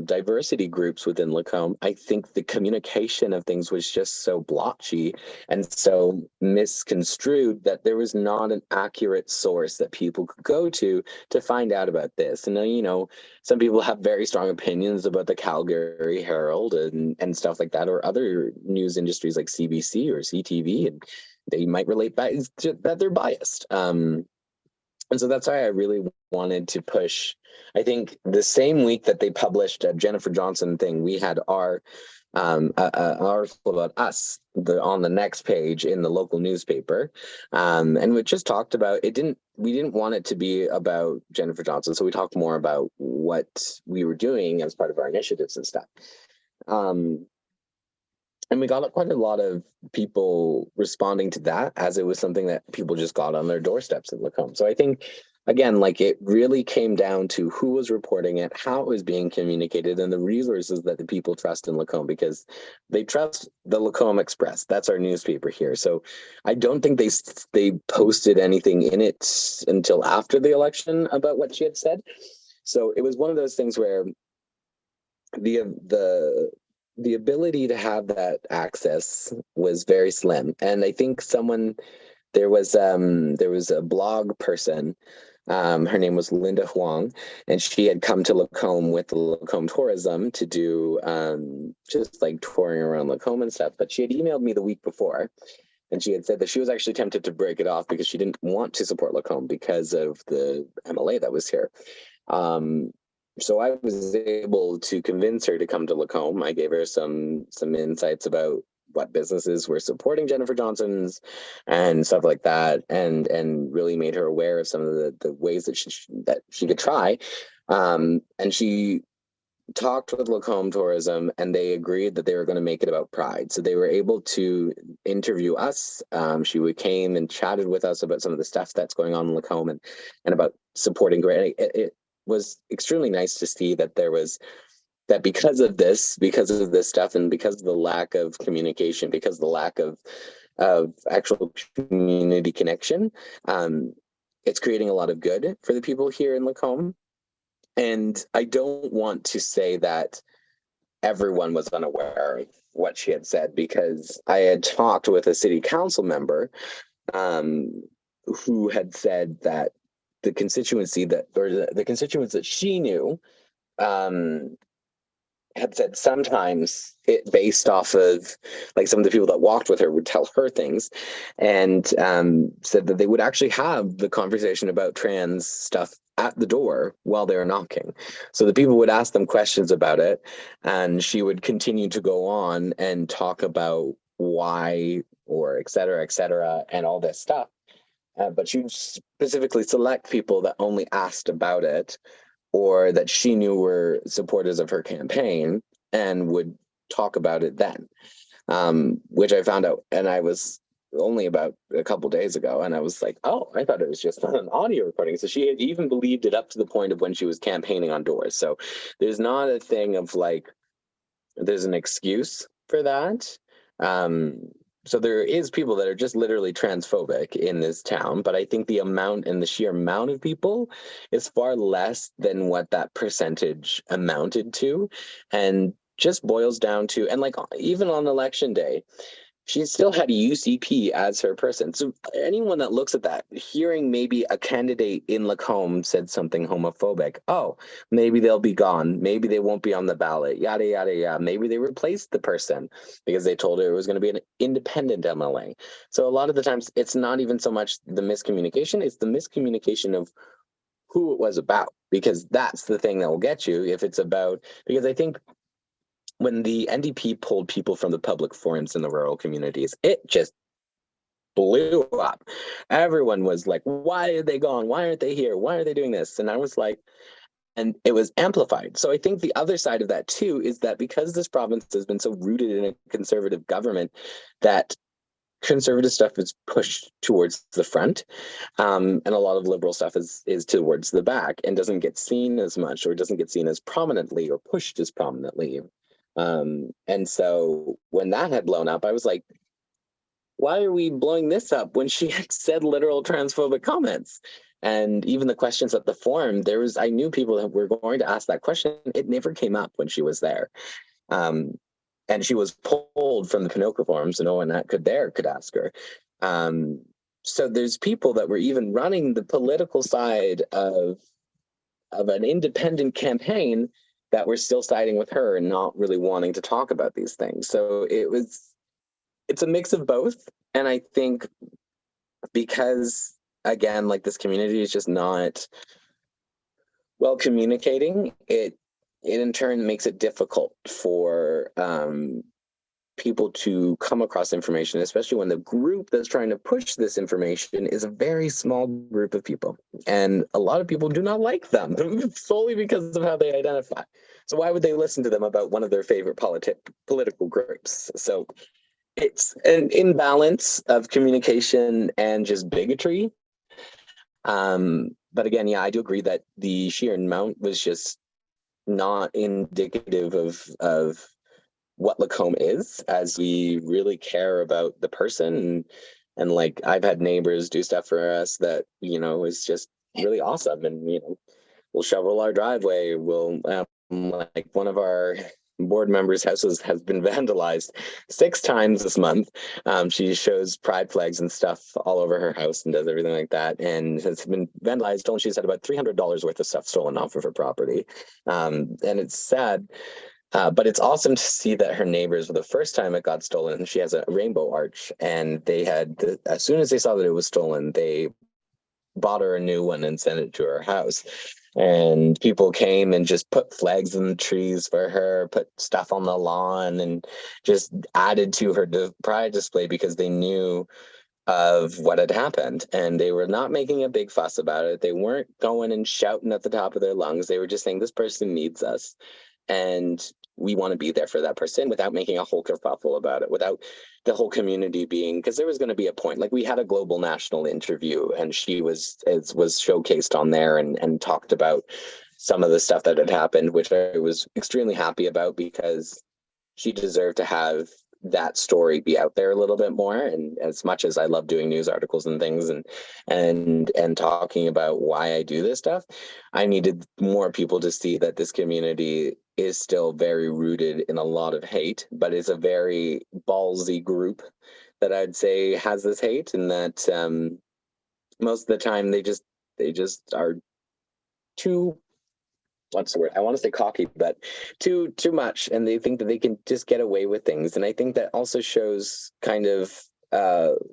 diversity groups within Lacombe, I think the communication of things was just so blotchy and so misconstrued that there was not an accurate source that people could go to find out about this. And you know, some people have very strong opinions about the Calgary Herald and stuff like that, or other news industries like CBC or CTV, and they might relate back that they're biased. And so that's why I really wanted to push. I think the same week that they published a Jennifer Johnson thing, we had our article about us on the next page in the local newspaper, and we just talked about it. We didn't want it to be about Jennifer Johnson, so we talked more about what we were doing as part of our initiatives and stuff. And we got quite a lot of people responding to that, as it was something that people just got on their doorsteps in Lacombe. So I think, again, like, it really came down to who was reporting it, how it was being communicated, and the resources that the people trust in Lacombe, because they trust the Lacombe Express. That's our newspaper here. So I don't think they posted anything in it until after the election about what she had said. So it was one of those things where the ability to have that access was very slim. And I think there was a blog person, her name was Linda Huang, and she had come to Lacombe with the Lacombe Tourism to do just like touring around Lacombe and stuff. But she had emailed me the week before, and she had said that she was actually tempted to break it off because she didn't want to support Lacombe because of the MLA that was here. So I was able to convince her to come to Lacombe. I gave her some insights about what businesses were supporting Jennifer Johnson's and stuff like that, and really made her aware of some of the ways that she could try. And she talked with Lacombe Tourism, and they agreed that they were going to make it about Pride. So they were able to interview us. She came and chatted with us about some of the stuff that's going on in Lacombe, and about supporting Grant. It was extremely nice to see that because of this stuff, and because of the lack of communication, because of the lack of actual community connection, it's creating a lot of good for the people here in Lacombe. And I don't want to say that everyone was unaware of what she had said, because I had talked with a city council member who had said that the constituents that she knew had said sometimes it based off of, like, some of the people that walked with her would tell her things, and said that they would actually have the conversation about trans stuff at the door while they were knocking. So the people would ask them questions about it, and she would continue to go on and talk about why, or et cetera, and all this stuff. But she would specifically select people that only asked about it, or that she knew were supporters of her campaign, and would talk about it then, which I found out, and I was only about a couple days ago, and I was like, oh, I thought it was just an audio recording. So she had even believed it up to the point of when she was campaigning on doors. So there's not a thing of like, there's an excuse for that. So there is people that are just literally transphobic in this town, but I think the amount and the sheer amount of people is far less than what that percentage amounted to, and just boils down to, and like, even on election day, she still had UCP as her person. So anyone that looks at that, hearing maybe a candidate in Lacombe said something homophobic, oh, maybe they'll be gone. Maybe they won't be on the ballot, yada, yada, yada. Maybe they replaced the person because they told her it was going to be an independent MLA. So a lot of the times, it's not even so much the miscommunication, it's the miscommunication of who it was about, because that's the thing that will get you if it's about, because I think when the NDP pulled people from the public forums in the rural communities, it just blew up. Everyone was like, why are they gone? Why aren't they here? Why are they doing this? And I was like, and it was amplified. So I think the other side of that too is that because this province has been so rooted in a conservative government, that conservative stuff is pushed towards the front, and a lot of liberal stuff is towards the back and doesn't get seen as much, or doesn't get seen as prominently, or pushed as prominently. And so when that had blown up, I was like, why are we blowing this up when she had said literal transphobic comments? And even the questions at the forum, I knew people that were going to ask that question. It never came up when she was there. Um, and she was pulled from the Pinocchio forum, so no one that could ask her. So there's people that were even running the political side of an independent campaign that were still siding with her and not really wanting to talk about these things. So it's a mix of both. And I think because, again, like, this community is just not well communicating, it in turn makes it difficult for people to come across information, especially when the group that's trying to push this information is a very small group of people. And a lot of people do not like them solely because of how they identify. So why would they listen to them about one of their favorite political groups? So it's an imbalance of communication and just bigotry. But again, yeah, I do agree that the sheer amount was just not indicative of what Lacombe is, as we really care about the person. And like, I've had neighbors do stuff for us that, is just really awesome. And, we'll shovel our driveway. We'll, like, one of our board members' houses has been vandalized 6 times this month. She shows pride flags and stuff all over her house and does everything like that, and has been vandalized. Only she's had about $300 worth of stuff stolen off of her property. And it's sad. But it's awesome to see that her neighbors, for the first time it got stolen, she has a rainbow arch, and they had, as soon as they saw that it was stolen, they bought her a new one and sent it to her house. And people came and just put flags in the trees for her, put stuff on the lawn, and just added to her pride display because they knew of what had happened. And they were not making a big fuss about it. They weren't going and shouting at the top of their lungs. They were just saying, this person needs us, and we want to be there for that person, without making a whole kerfuffle about it, without the whole community being, because there was going to be a point, like, we had a global national interview, and she was showcased on there and talked about some of the stuff that had happened, which I was extremely happy about, because she deserved to have that story be out there a little bit more. And as much as I love doing news articles and things and talking about why I do this stuff, I needed more people to see that this community is still very rooted in a lot of hate, but it's a very ballsy group that I'd say has this hate, and that most of the time they just are too, what's the word? I want to say cocky, but too much, and they think that they can just get away with things. And I think that also shows kind of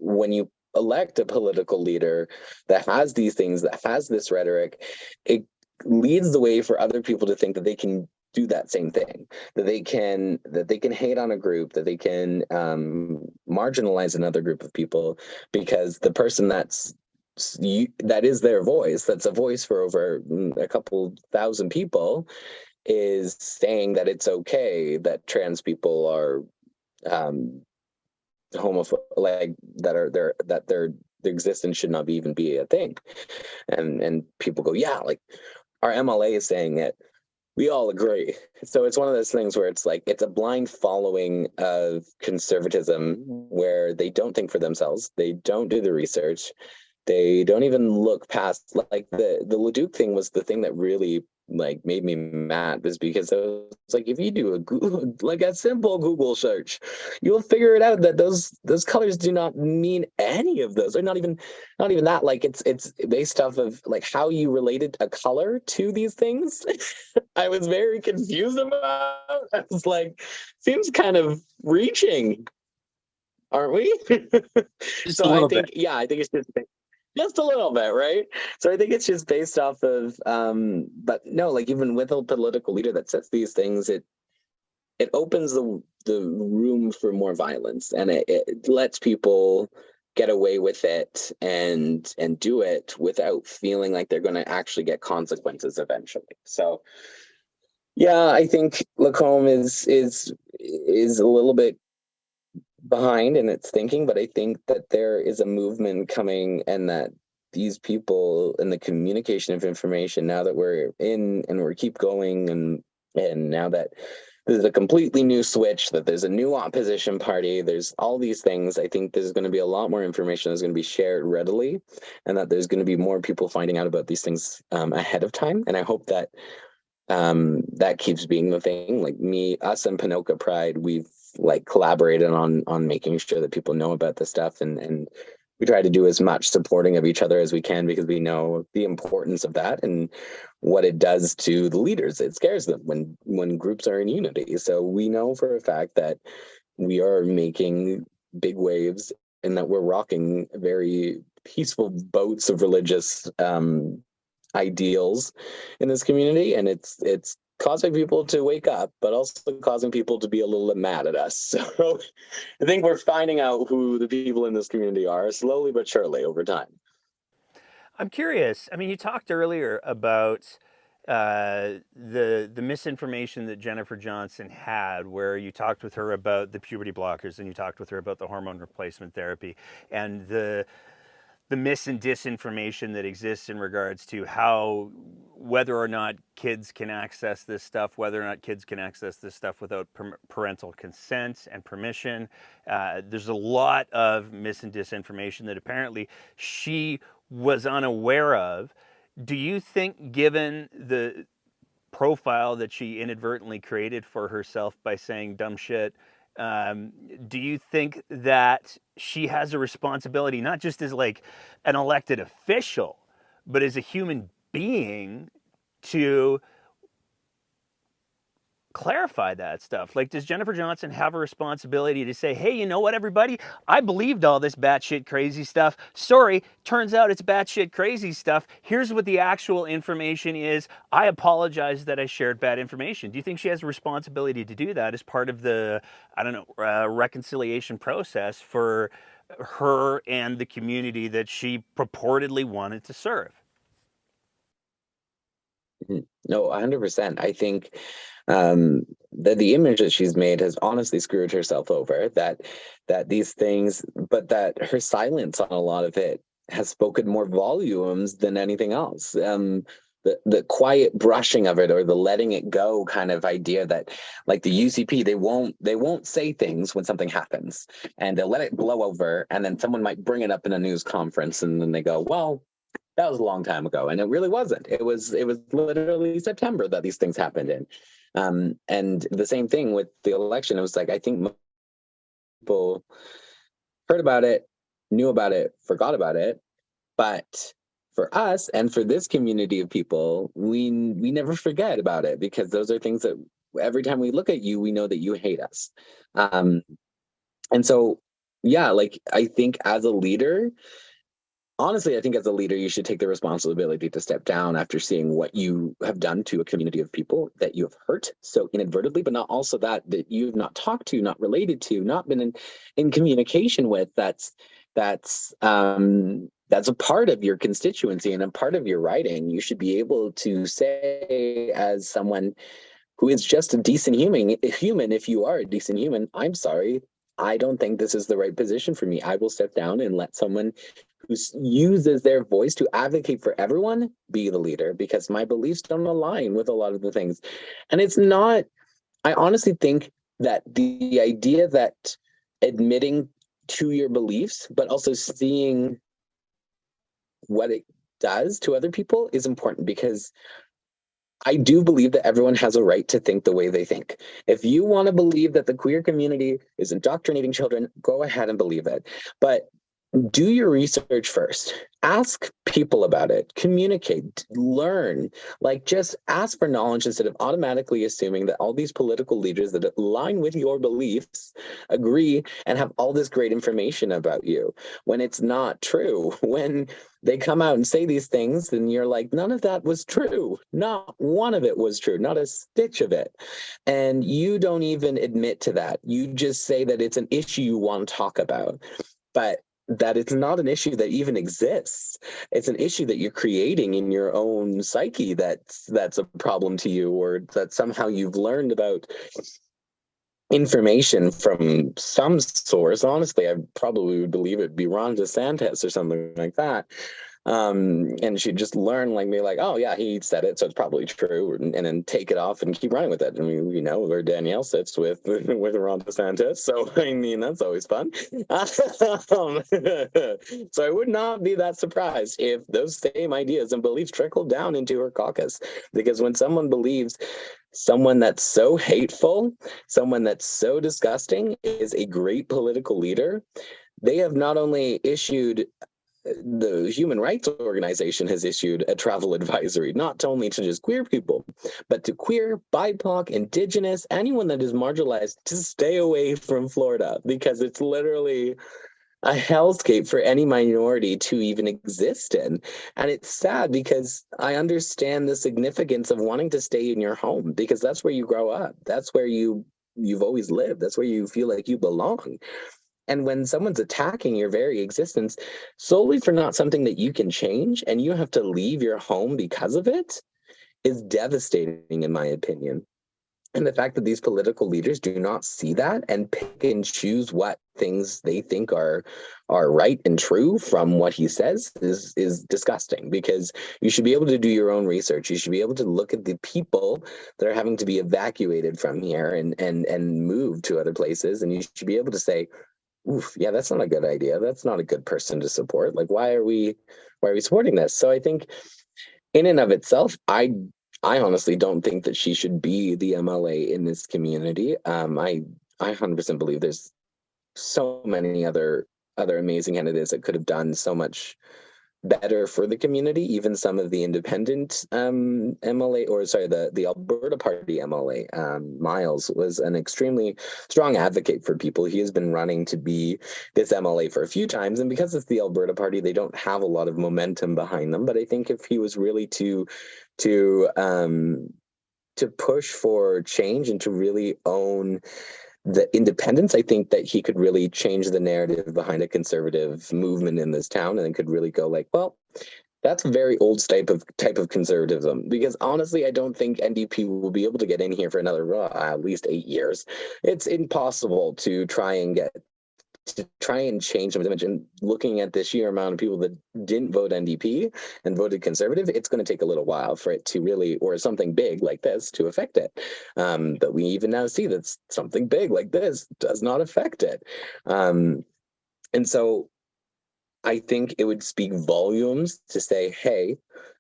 when you elect a political leader that has these things, that has this rhetoric, it leads the way for other people to think that they can do that same thing, that they can hate on a group, that they can marginalize another group of people, because the person that is their voice, that's a voice for over a couple thousand people, is saying that it's okay that trans people are homophobic, like, that their existence should not even be a thing. And people go, yeah, like, our MLA is saying it, we all agree. So it's one of those things where it's like, it's a blind following of conservatism, where they don't think for themselves, they don't do the research, they don't even look past, like, the Leduc thing was the thing that really, like, made me mad, was because it was like, if you do a Google, like a simple Google search, you'll figure it out that those colors do not mean any of those, or not even that. Like, it's based off of, like, how you related a color to these things. I was very confused about. I was like, seems kind of reaching, aren't we? Just So a I little think, bit. yeah, I think it's just a little bit, right? So I think it's just based off of, but no, like, even with a political leader that says these things, it opens the room for more violence, and it lets people get away with it and do it without feeling like they're going to actually get consequences eventually. So yeah, I think Lacombe is a little bit behind in its thinking, but I think that there is a movement coming, and that these people in the communication of information, now that we're in and we keep going, and now that there's a completely new switch, that there's a new opposition party, there's all these things, I think there's going to be a lot more information that's going to be shared readily, and that there's going to be more people finding out about these things ahead of time. And I hope that that keeps being the thing. Like us and Pinoca Pride, we've like collaborated on making sure that people know about this stuff, and we try to do as much supporting of each other as we can, because we know the importance of that and what it does to the leaders. It scares them when groups are in unity. So we know for a fact that we are making big waves, and that we're rocking very peaceful boats of religious ideals in this community, and it's causing people to wake up, but also causing people to be a little bit mad at us. So I think we're finding out who the people in this community are slowly but surely over time. I'm curious. I mean, you talked earlier about the misinformation that Jennifer Johnson had, where you talked with her about the puberty blockers, and you talked with her about the hormone replacement therapy, and the mis and disinformation that exists in regards to how, whether or not kids can access this stuff, whether or not kids can access this stuff without parental consent and permission. There's a lot of mis and disinformation that apparently she was unaware of. Do you think, given the profile that she inadvertently created for herself by saying dumb shit, do you think that she has a responsibility, not just as like an elected official, but as a human being, to clarify that stuff? Like, does Jennifer Johnson have a responsibility to say, hey, you know what, everybody? I believed all this batshit crazy stuff. Sorry, turns out it's batshit crazy stuff. Here's what the actual information is. I apologize that I shared bad information. Do you think she has a responsibility to do that as part of the, I don't know, reconciliation process for her and the community that she purportedly wanted to serve? No, 100%. I think that the image that she's made has honestly screwed herself over. That these things, but that her silence on a lot of it has spoken more volumes than anything else. The quiet brushing of it, or the letting it go kind of idea, that like the UCP, they won't say things when something happens, and they'll let it blow over, and then someone might bring it up in a news conference, and then they go, well, that was a long time ago. And it really wasn't. It was literally September that these things happened in. And the same thing with the election. It was like, I think people heard about it, knew about it, forgot about it. But for us and for this community of people, we never forget about it, because those are things that every time we look at you, we know that you hate us. And so, yeah, like I think as a leader, honestly, I think as a leader, you should take the responsibility to step down after seeing what you have done to a community of people that you have hurt so inadvertently, but not also that you've not talked to, not related to, not been in communication with. That's a part of your constituency and a part of your writing. You should be able to say, as someone who is just a decent human, if you are a decent human, I'm sorry, I don't think this is the right position for me. I will step down and let someone who uses their voice to advocate for everyone be the leader, because my beliefs don't align with a lot of the things. And it's not, I honestly think that the idea that admitting to your beliefs, but also seeing what it does to other people is important, because I do believe that everyone has a right to think the way they think. If you want to believe that the queer community is indoctrinating children, go ahead and believe it. But do your research first. Ask people about it. Communicate. Learn. Like, just ask for knowledge instead of automatically assuming that all these political leaders that align with your beliefs agree and have all this great information about you, when it's not true. When they come out and say these things, and you're like, none of that was true. Not one of it was true. Not a stitch of it. And you don't even admit to that. You just say that it's an issue you want to talk about. But that it's not an issue that even exists. It's an issue that you're creating in your own psyche that's a problem to you, or that somehow you've learned about information from some source. Honestly, I probably would believe it'd be Ron DeSantis or something like that. And she'd just learn, like, be like, oh yeah, he said it, so it's probably true, and then take it off and keep running with it. I mean, you know where Danielle sits with Ron DeSantis, so I mean that's always fun. So I would not be that surprised if those same ideas and beliefs trickled down into her caucus, because when someone believes someone that's so hateful, someone that's so disgusting is a great political leader, they have not only issued, the Human Rights Organization has issued a travel advisory, not only to just queer people, but to queer, BIPOC, Indigenous, anyone that is marginalized, to stay away from Florida, because it's literally a hellscape for any minority to even exist in. And it's sad, because I understand the significance of wanting to stay in your home, because that's where you grow up. That's where you've always lived. That's where you feel like you belong. And when someone's attacking your very existence solely for not something that you can change, and you have to leave your home because of it, is devastating, in my opinion. And the fact that these political leaders do not see that and pick and choose what things they think are right and true from what he says is disgusting, because you should be able to do your own research. You should be able to look at the people that are having to be evacuated from here and moved to other places, and you should be able to say, oof, yeah, that's not a good idea. That's not a good person to support. Like, why are we supporting this? So I think in and of itself, I honestly don't think that she should be the MLA in this community. I 100% believe there's so many other amazing candidates that could have done so much better for the community. Even some of the independent MLA, or sorry, the Alberta Party MLA, Miles, was an extremely strong advocate for people. He has been running to be this MLA for a few times, and because it's the Alberta Party, they don't have a lot of momentum behind them. But I think if he was really to push for change and to really own the independence, I think that he could really change the narrative behind a conservative movement in this town, and could really go like, well, that's a very old type of conservatism. Because honestly, I don't think NDP will be able to get in here for another at least 8 years. It's impossible to try and change some image. And looking at the sheer amount of people that didn't vote NDP and voted conservative, it's going to take a little while for it to really, or something big like this, to affect it. But we even now see that something big like this does not affect it. And so I think it would speak volumes to say, hey,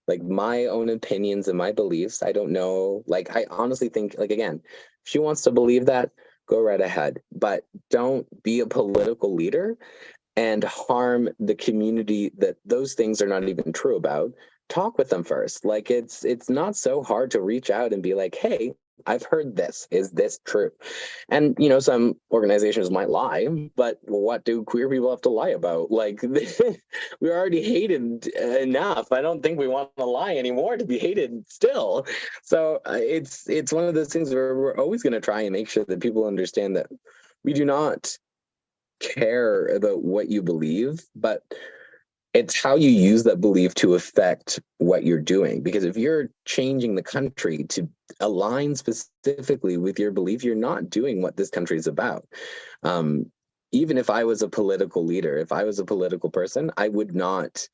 like, my own opinions and my beliefs, I don't know. Like, I honestly think, like, again, if she wants to believe that, go right ahead. But don't be a political leader and harm the community that those things are not even true about. Talk with them first. Like, it's not so hard to reach out and be like, hey, I've heard this. Is this true? And, you know, some organizations might lie, but what do queer people have to lie about? Like, we're already hated enough. I don't think we want to lie anymore to be hated still. So it's one of those things where we're always going to try and make sure that people understand that we do not care about what you believe, but it's how you use that belief to affect what you're doing. Because if you're changing the country to align specifically with your belief, you're not doing what this country is about. Even if I was a political leader, if I was a political person, I would not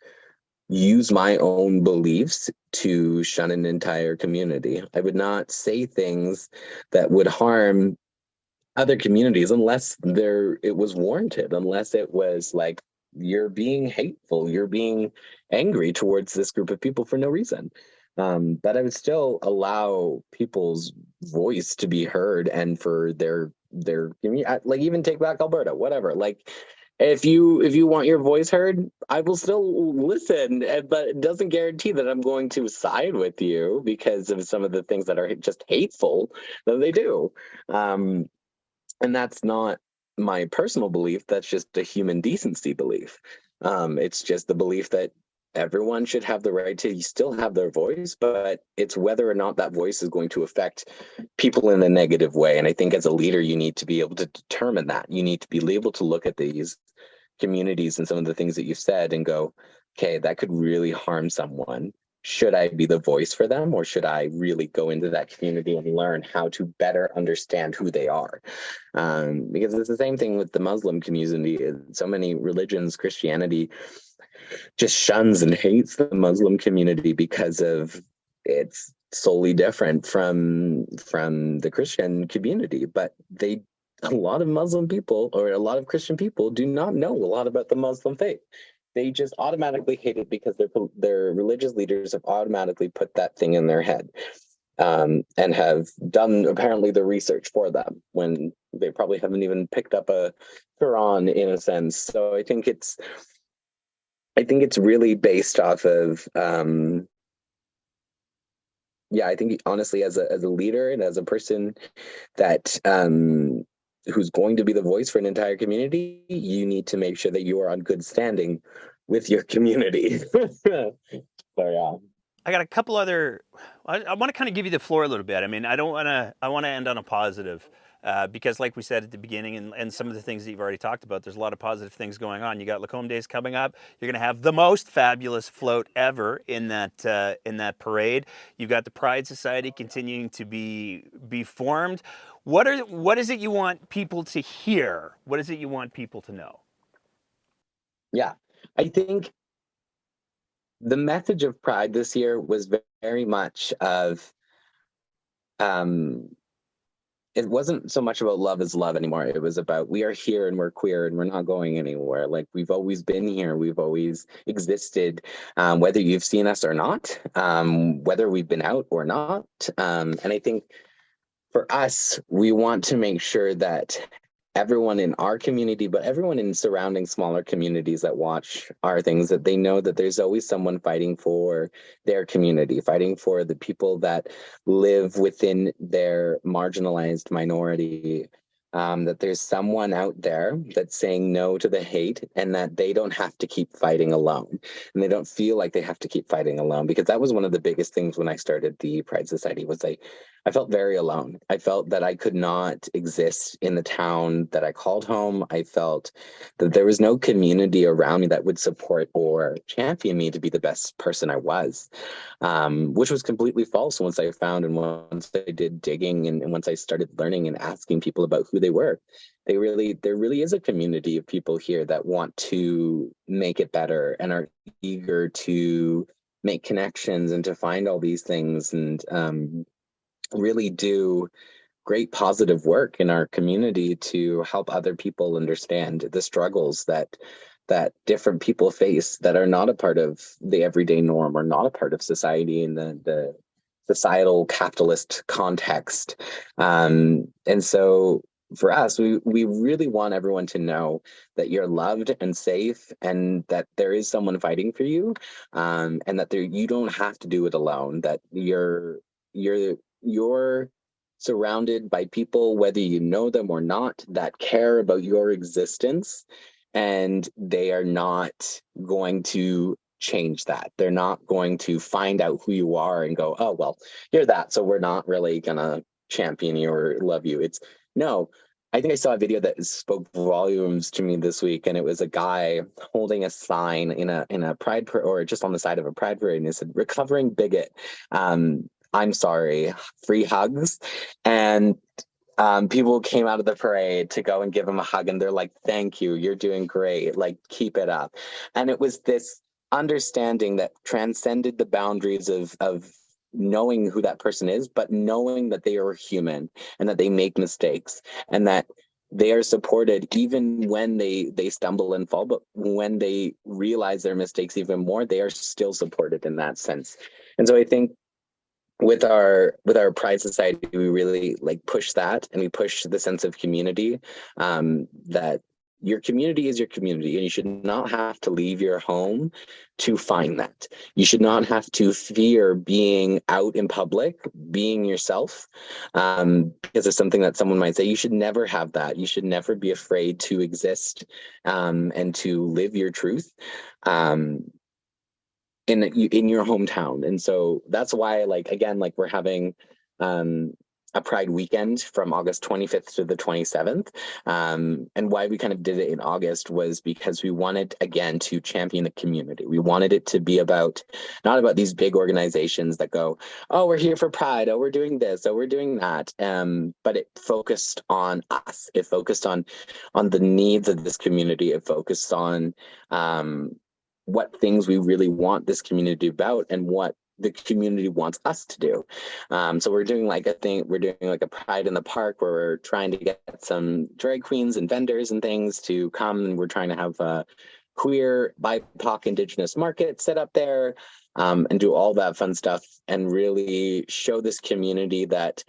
use my own beliefs to shun an entire community. I would not say things that would harm other communities unless it was warranted, unless it was like, you're being hateful, you're being angry towards this group of people for no reason. But I would still allow people's voice to be heard, and for their like, even take back Alberta, whatever. Like, if you want your voice heard, I will still listen, but it doesn't guarantee that I'm going to side with you because of some of the things that are just hateful that they do. And that's not my personal belief. That's just a human decency belief. It's just the belief that everyone should have the right to still have their voice, but it's whether or not that voice is going to affect people in a negative way. And I think as a leader, you need to be able to determine that. You need to be able to look at these communities and some of the things that you've said and go, okay, that could really harm someone. Should I be the voice for them, or should I really go into that community and learn how to better understand who they are? Because it's the same thing with the Muslim community. So many religions, Christianity just shuns and hates the Muslim community because of it's solely different from the Christian community. But a lot of Muslim people or a lot of Christian people do not know a lot about the Muslim faith. They just automatically hate it because their religious leaders have automatically put that thing in their head, and have done apparently the research for them when they probably haven't even picked up a Quran in a sense. So I think it's really based off of, yeah, I think honestly, as a leader and as a person that who's going to be the voice for an entire community, you need to make sure that you are on good standing with your community. So yeah. I got a couple other. I want to kind of give you the floor a little bit. I mean, I don't want to. I want to end on a positive, because, like we said at the beginning, and some of the things that you've already talked about, there's a lot of positive things going on. You got Luscombe Days coming up. You're going to have the most fabulous float ever in that parade. You've got the Pride Society continuing to be formed. What is it you want people to hear? What is it you want people to know? Yeah, I think the message of Pride this year was very much of, it wasn't so much about love is love anymore. It was about, we are here and we're queer and we're not going anywhere. Like, we've always been here. We've always existed, whether you've seen us or not, whether we've been out or not. And I think for us, we want to make sure that everyone in our community, but everyone in surrounding smaller communities that watch our things, that they know that there's always someone fighting for their community, fighting for the people that live within their marginalized minority. That there's someone out there that's saying no to the hate, and that they don't have to keep fighting alone. And they don't feel like they have to keep fighting alone, because that was one of the biggest things when I started the Pride Society, was I felt very alone. I felt that I could not exist in the town that I called home. I felt that there was no community around me that would support or champion me to be the best person I was, which was completely false once I found, and once I did digging, and once I started learning and asking people about who they were. There really is a community of people here that want to make it better and are eager to make connections and to find all these things, and really do great positive work in our community to help other people understand the struggles that different people face that are not a part of the everyday norm, or not a part of society in the societal capitalist context. And so for us, we really want everyone to know that you're loved and safe, and that there is someone fighting for you, and that you don't have to do it alone, that you're surrounded by people, whether you know them or not, that care about your existence, and they are not going to change that. They're not going to find out who you are and go, oh, well, you're that, so we're not really gonna champion you or love you. It's no. I think I saw a video that spoke volumes to me this week, and it was a guy holding a sign in a pride or just on the side of a pride parade, and it said, "Recovering bigot. I'm sorry, free hugs." And people came out of the parade to go and give him a hug, and they're like, "Thank you, you're doing great, like, keep it up." And it was this understanding that transcended the boundaries of knowing who that person is, but knowing that they are human, and that they make mistakes, and that they are supported even when they stumble and fall, but when they realize their mistakes even more, they are still supported in that sense. And so I think with our Pride Society, we really like push that, and we push the sense of community, that your community is your community, and you should not have to leave your home to find that. You should not have to fear being out in public, being yourself, because it's something that someone might say. You should never have that. You should never be afraid to exist, and to live your truth. In your hometown. And so that's why, like, again, like, we're having a Pride weekend from August 25th to the 27th. And why we kind of did it in August was because we wanted, again, to champion the community. We wanted it to be about, not about these big organizations that go, oh, we're here for Pride, oh, we're doing this, oh, we're doing that. But it focused on us. It focused on the needs of this community. It focused on what things we really want this community about and what the community wants us to do. So we're doing like a Pride in the Park where we're trying to get some drag queens and vendors and things to come, and we're trying to have a queer, BIPOC, Indigenous market set up there, and do all that fun stuff and really show this community that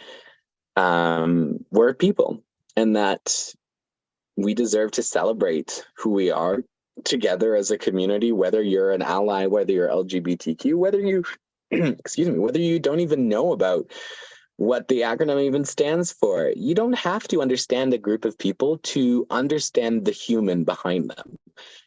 we're people and that we deserve to celebrate who we are together as a community, whether you're an ally, whether you're LGBTQ, whether you excuse me, whether you don't even know about what the acronym even stands for. You don't have to understand a group of people to understand the human behind them.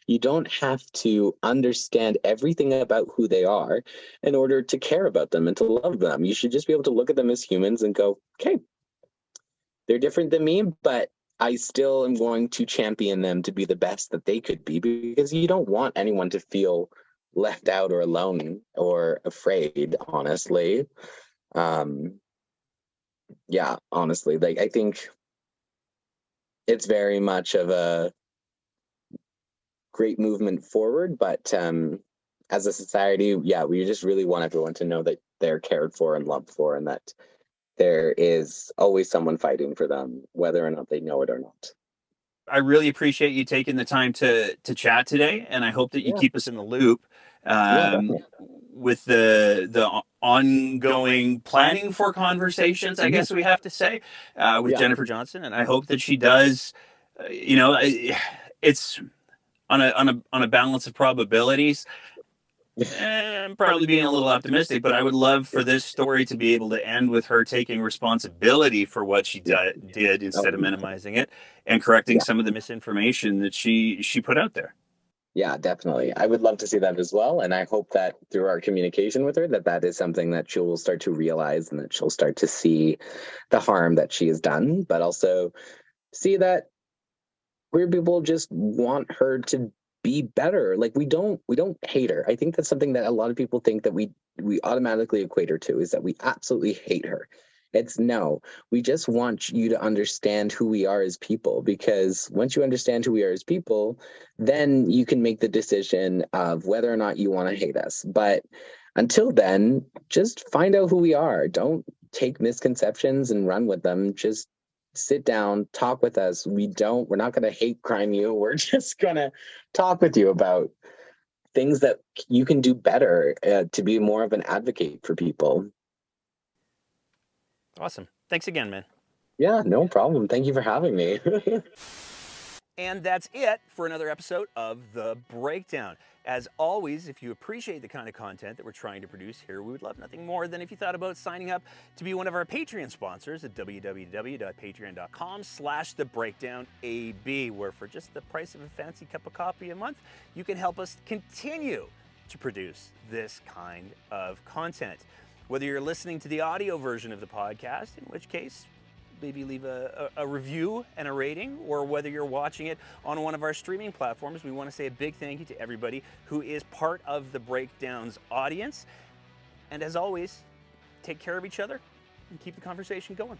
You don't have to understand everything about who they are in order to care about them and to love them. You should just be able to look at them as humans and go, okay, they're different than me, but I still am going to champion them to be the best that they could be, because you don't want anyone to feel left out or alone or afraid, honestly. Yeah, honestly, like I think it's very much of a great movement forward, but as a society, yeah, we just really want everyone to know that they're cared for and loved for, and that there is always someone fighting for them, whether or not they know it or not. I really appreciate you taking the time to chat today, and I hope that you Yeah, keep us in the loop yeah, um, definitely. with the ongoing planning for conversations, I Mhm. guess we have to say, with Yeah. Jennifer Johnson. And I hope that she does. It's on a balance of probabilities. I'm probably being a little optimistic, but I would love for this story to be able to end with her taking responsibility for what she Yeah. did Oh, instead of minimizing it, and correcting yeah. some of the misinformation that she put out there. Yeah, definitely. I would love to see that as well. And I hope that through our communication with her, that that is something that she'll start to realize and that she'll start to see the harm that she has done, but also see that queer people just want her to be better. Like we don't hate her. I think that's something that a lot of people think that we automatically equate her to, is that we absolutely hate her. It's no, we just want you to understand who we are as people, because once you understand who we are as people, then you can make the decision of whether or not you want to hate us. But until then, just find out who we are. Don't take misconceptions and run with them. Just sit down, talk with us. We're not going to hate crime you. We're just going to talk with you about things that you can do better, to be more of an advocate for people. Awesome. Thanks again, man. Yeah, no problem. Thank you for having me. And that's it for another episode of The Breakdown. As always, if you appreciate the kind of content that we're trying to produce here, we would love nothing more than if you thought about signing up to be one of our Patreon sponsors at www.patreon.com/thebreakdownab, where for just the price of a fancy cup of coffee a month, you can help us continue to produce this kind of content. Whether you're listening to the audio version of the podcast, in which case maybe leave a review and a rating, or whether you're watching it on one of our streaming platforms, we want to say a big thank you to everybody who is part of the Breakdowns audience. And as always, take care of each other and keep the conversation going.